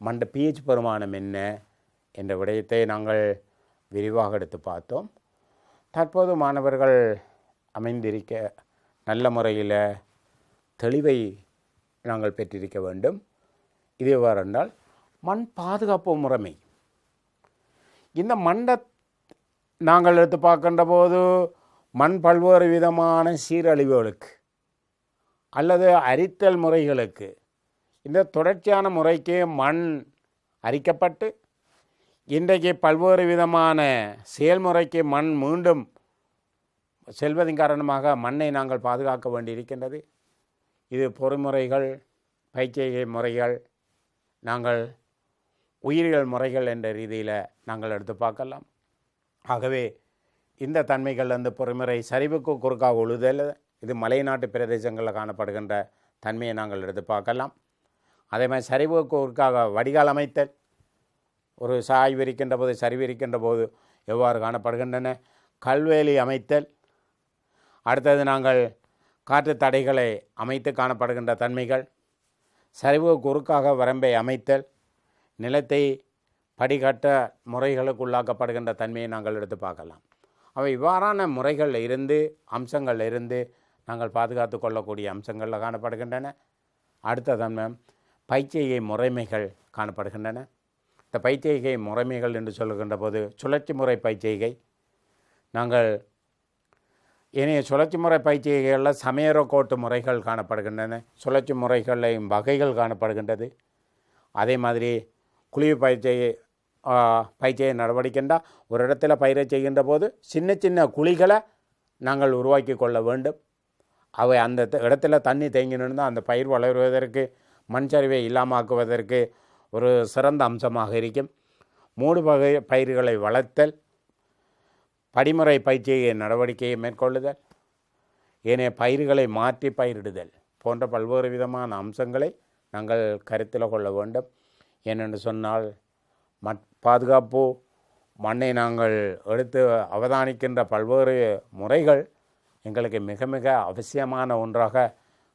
மண்ட pH பெருமானம் என்ன என்ற விடயத்தை நாங்கள் விரிவாக எடுத்து பார்த்தோம். தற்போது மாணவர்கள் அமைந்திருக்க நல்ல முறையில் தெளிவை நாங்கள் பெற்றிருக்க வேண்டும். இது எவ்வாறு என்றால் மண் பாதுகாப்பு முறைமை. இந்த மண்டை நாங்கள் எடுத்து பார்க்கின்ற போது மண் பல்வேறு விதமான சீரழிவுகளுக்கு அல்லது அரித்தல் முறைகளுக்கு, இந்த தொடர்ச்சியான முறைக்கு மண் அரிக்கப்பட்டு இன்றைக்கு பல்வேறு விதமான செயல்முறைக்கு மண் மீண்டும் செல்வதன் காரணமாக மண்ணை நாங்கள் பாதுகாக்க வேண்டியிருக்கின்றது. இது பொறிமுறைகள், பயிற்சிகை முறைகள், நாங்கள் உயிரியல் முறைகள் என்ற ரீதியில் நாங்கள் எடுத்து பார்க்கலாம். ஆகவே இந்த தன்மைகள் வந்து பொறிமுறை சரிவுக்கு குறுக்காக உழுதல், இது மலைநாட்டு பிரதேசங்களில் காணப்படுகின்ற தன்மையை நாங்கள் எடுத்து பார்க்கலாம். அதே மாதிரி சரிவுக்கு குறுக்காக வடிகால் அமைத்தல், ஒரு சாய்வு இருக்கின்ற போது சரிவு இருக்கின்ற போது எவ்வாறு காணப்படுகின்றன, கல்வேலி அமைத்தல், அடுத்தது நாங்கள் காற்று தடைகளை அமைத்து காணப்படுகின்ற தன்மைகள், சரிவு குறுக்காக வரம்பை அமைத்தல், நிலத்தை படிக்கட்ட முறைகளுக்கு உள்ளாக்கப்படுகின்ற தன்மையை நாங்கள் எடுத்து பார்க்கலாம். அவை இவ்வாறான முறைகளில் இருந்து அம்சங்களில் இருந்து நாங்கள் பாதுகாத்து கொள்ளக்கூடிய அம்சங்களில் காணப்படுகின்றன. அடுத்த தன்மை பயிற்சிகை முறைமைகள் காணப்படுகின்றன. இந்த பயிற்சிகை முறைமைகள் என்று சொல்லுகின்ற போது சுழற்சி முறை பயிற்சிகை, நாங்கள் இனிய சுழற்சி முறை பயிற்சிகளில் சமையறக்கோட்டு முறைகள் காணப்படுகின்றன. சுழற்சி முறைகளின் வகைகள் காணப்படுகின்றது. அதே மாதிரி குழிவு பயிற்சியை நடவடிக்கைண்டா ஒரு இடத்துல பயிரை செய்கின்ற போது சின்ன சின்ன குழிகளை நாங்கள் உருவாக்கி கொள்ள வேண்டும். அவை அந்த இடத்துல தண்ணி தேங்கி நின்றால் அந்த பயிர் வளருவதற்கு, மண் சரிவை இல்லாமாக்குவதற்கு ஒரு சிறந்த அம்சமாக இருக்கும். மூடு வகை பயிர்களை வளர்த்தல், படிமுறை பயிற்சியை நடவடிக்கையை மேற்கொள்ளுதல், ஏனைய பயிர்களை மாற்றி பயிரிடுதல் போன்ற பல்வேறு விதமான அம்சங்களை நாங்கள் கருத்தில் கொள்ள வேண்டும். ஏனென்று சொன்னால் பாதுகாப்பு, மண்ணை நாங்கள் எடுத்து அவதானிக்கின்ற பல்வேறு முறைகள் எங்களுக்கு மிக மிக அவசியமான ஒன்றாக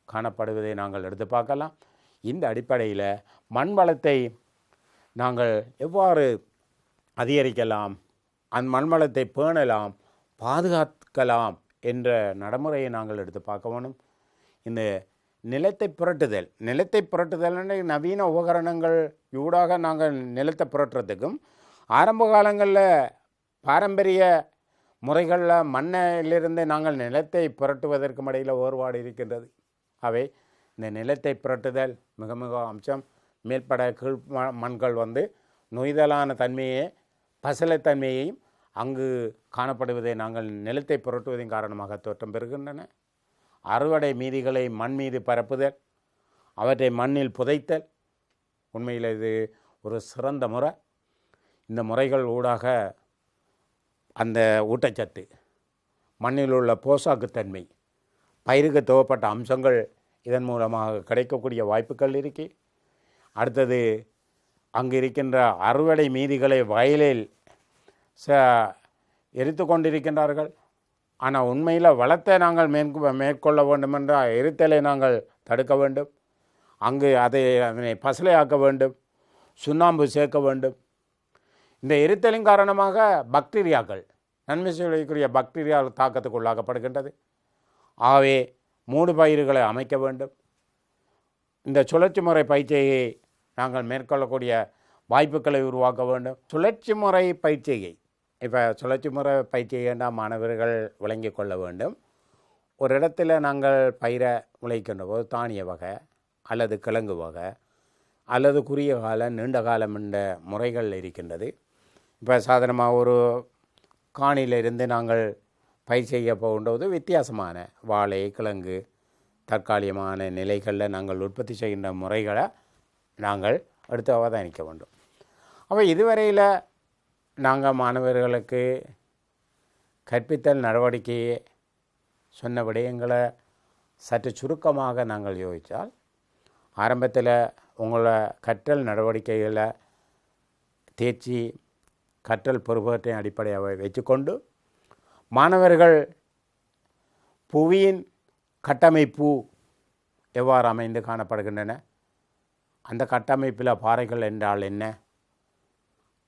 காணப்படுவதை நாங்கள் எடுத்து பார்க்கலாம். இந்த அடிப்படையில் மண் வளத்தை நாங்கள் எவ்வாறு அதிகரிக்கலாம், அந்த மண் வளத்தை பேணலாம், பாதுகாக்கலாம் என்ற நடைமுறையை நாங்கள் எடுத்து பார்க்க வேணும். இந்த நிலத்தை புரட்டுதல் நவீன உபகரணங்கள் ஊடாக நாங்கள் நிலத்தை புரட்டுறதுக்கும் ஆரம்ப காலங்களில் பாரம்பரிய முறைகளில் மண்ணிலிருந்து நாங்கள் நிலத்தை புரட்டுவதற்கும் இடையில் வேறுபாடு இருக்கின்றது. அவை இந்த நிலத்தை புரட்டுதல் மிக மிக அம்சம். மேற்பட கீழ் மண்கள் நொய்தலான தன்மையை பசலைத்தன்மையையும் அங்கு காணப்படுவதை நாங்கள் நிலத்தை புரட்டுவதன் காரணமாக தோற்றம் பெறுகின்றன. அறுவடை மீதிகளை மண் மீது பரப்புதல், அவற்றை மண்ணில் புதைத்தல் உண்மையில் இது ஒரு சிறந்த முறை. இந்த முறைகள் ஊடாக அந்த ஊட்டச்சத்து, மண்ணில் உள்ள போசாக்குத்தன்மை, பயிருக்கு தேவைப்பட்ட அம்சங்கள் இதன் மூலமாக கிடைக்கக்கூடிய வாய்ப்புகள் இருக்கு. அடுத்தது அங்கு இருக்கின்ற அறுவடை மீதிகளை வயலில் எரித்து கொண்டிருக்கின்றார்கள். ஆனால் உண்மையில் வளத்தை நாங்கள் மேற்கொள்ள வேண்டும் என்ற எரித்தலை நாங்கள் தடுக்க வேண்டும். அங்கு அதனை பசலையாக்க வேண்டும், சுண்ணாம்பு சேர்க்க வேண்டும். இந்த எரித்தலின் காரணமாக பாக்டீரியாக்கள், நன்மை செய்யக்கூடிய பாக்டீரியா தாக்கத்துக்கு உள்ளாக்கப்படுகின்றது. ஆகவே மூடு பயிர்களை அமைக்க வேண்டும். இந்த சுழற்சி முறை பயிற்சியை நாங்கள் மேற்கொள்ளக்கூடிய வாய்ப்புகளை உருவாக்க வேண்டும். சுழற்சி முறை பயிற்சியை இப்போ சுழற்சி முறை பயிற்சியை மாணவர்கள் விளங்கி கொள்ள வேண்டும். ஒரு இடத்துல நாங்கள் பயிரை விளைக்கின்ற போது தானிய வகை அல்லது கிழங்கு வகை அல்லது குறுகிய காலம் நீண்ட காலம் என்ற முறைகள் இருக்கின்றது. இப்போ சாதாரணமாக ஒரு காணியிலிருந்து நாங்கள் பயிர் செய்ய போகின்றது வித்தியாசமான வாழை, கிழங்கு, தற்காலிகமான நிலைகளில் நாங்கள் உற்பத்தி செய்கின்ற முறைகளை நாங்கள் எடுத்து அவதானிக்க வேண்டும். அப்போ இதுவரையில் நாங்கள் மாணவர்களுக்கு கற்பித்தல் நடவடிக்கையை சொன்ன விடயங்களை சற்று சுருக்கமாக நாங்கள் யோசித்தால், ஆரம்பத்தில் உங்களை கற்றல் நடவடிக்கைகளை தேர்ச்சி கற்றல் பொறுப்பேற்றை அடிப்படையாக வச்சுக்கொண்டு மாணவர்கள் புவியின் கட்டமைப்பு எவ்வாறு அமைந்து காணப்படுகின்றன, அந்த கட்டமைப்பில் பாறைகள் என்றால் என்ன,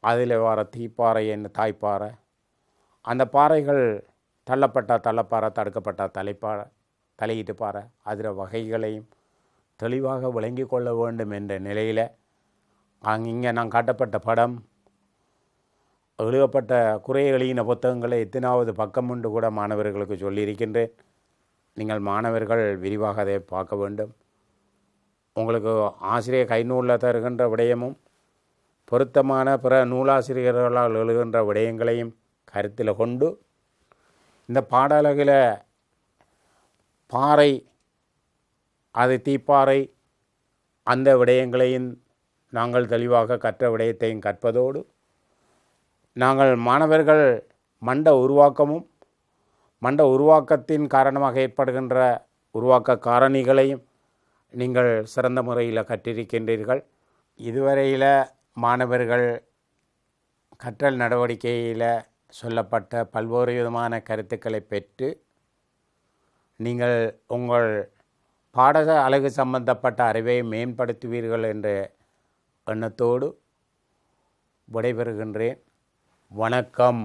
அதில் வர தீப்பாறை என்ன தாய்ப்பாறை, அந்த பாறைகள் தள்ளப்பட்ட தள்ளப்பாறை, தடுக்கப்பட்ட தலைப்பாறை, தலையீட்டு பாறை, அதில் வகைகளையும் தெளிவாக விளங்கி கொள்ள வேண்டும் என்ற நிலையில் இங்கே நான் காட்டப்பட்ட படம், எழுதப்பட்ட குறை எழுதின புத்தகங்களை எத்தனாவது பக்கம் உண்டு கூட மாணவர்களுக்கு சொல்லியிருக்கின்றேன். நீங்கள் மாணவர்கள் விரிவாக அதை பார்க்க வேண்டும். உங்களுக்கு ஆசிரியர் கைநூலில் தருகின்ற விடயமும் பொருத்தமான பிற நூலாசிரியர்களால் எழுதுகின்ற விடயங்களையும் கருத்தில் கொண்டு இந்த பாடலகில் பாறை, அது தீப்பாறை, அந்த விடயங்களையும் நாங்கள் தெளிவாக கற்ற விடயத்தையும் கற்பதோடு நாங்கள் மாணவர்கள் மண்ட உருவாக்கமும் மண்ட உருவாக்கத்தின் காரணமாக ஏற்படுகின்ற உருவாக்க காரணிகளையும் நீங்கள் சிறந்த முறையில் கற்றிருக்கின்றீர்கள். இதுவரையில் மாணவர்கள் கற்றல் நடவடிக்கையில் சொல்லப்பட்ட பல்வேறு விதமான கருத்துக்களை பெற்று நீங்கள் உங்கள் பாடக அழகு சம்பந்தப்பட்ட அறிவை மேம்படுத்துவீர்கள் என்ற எண்ணத்தோடு விடைபெறுகின்றேன். வணக்கம்.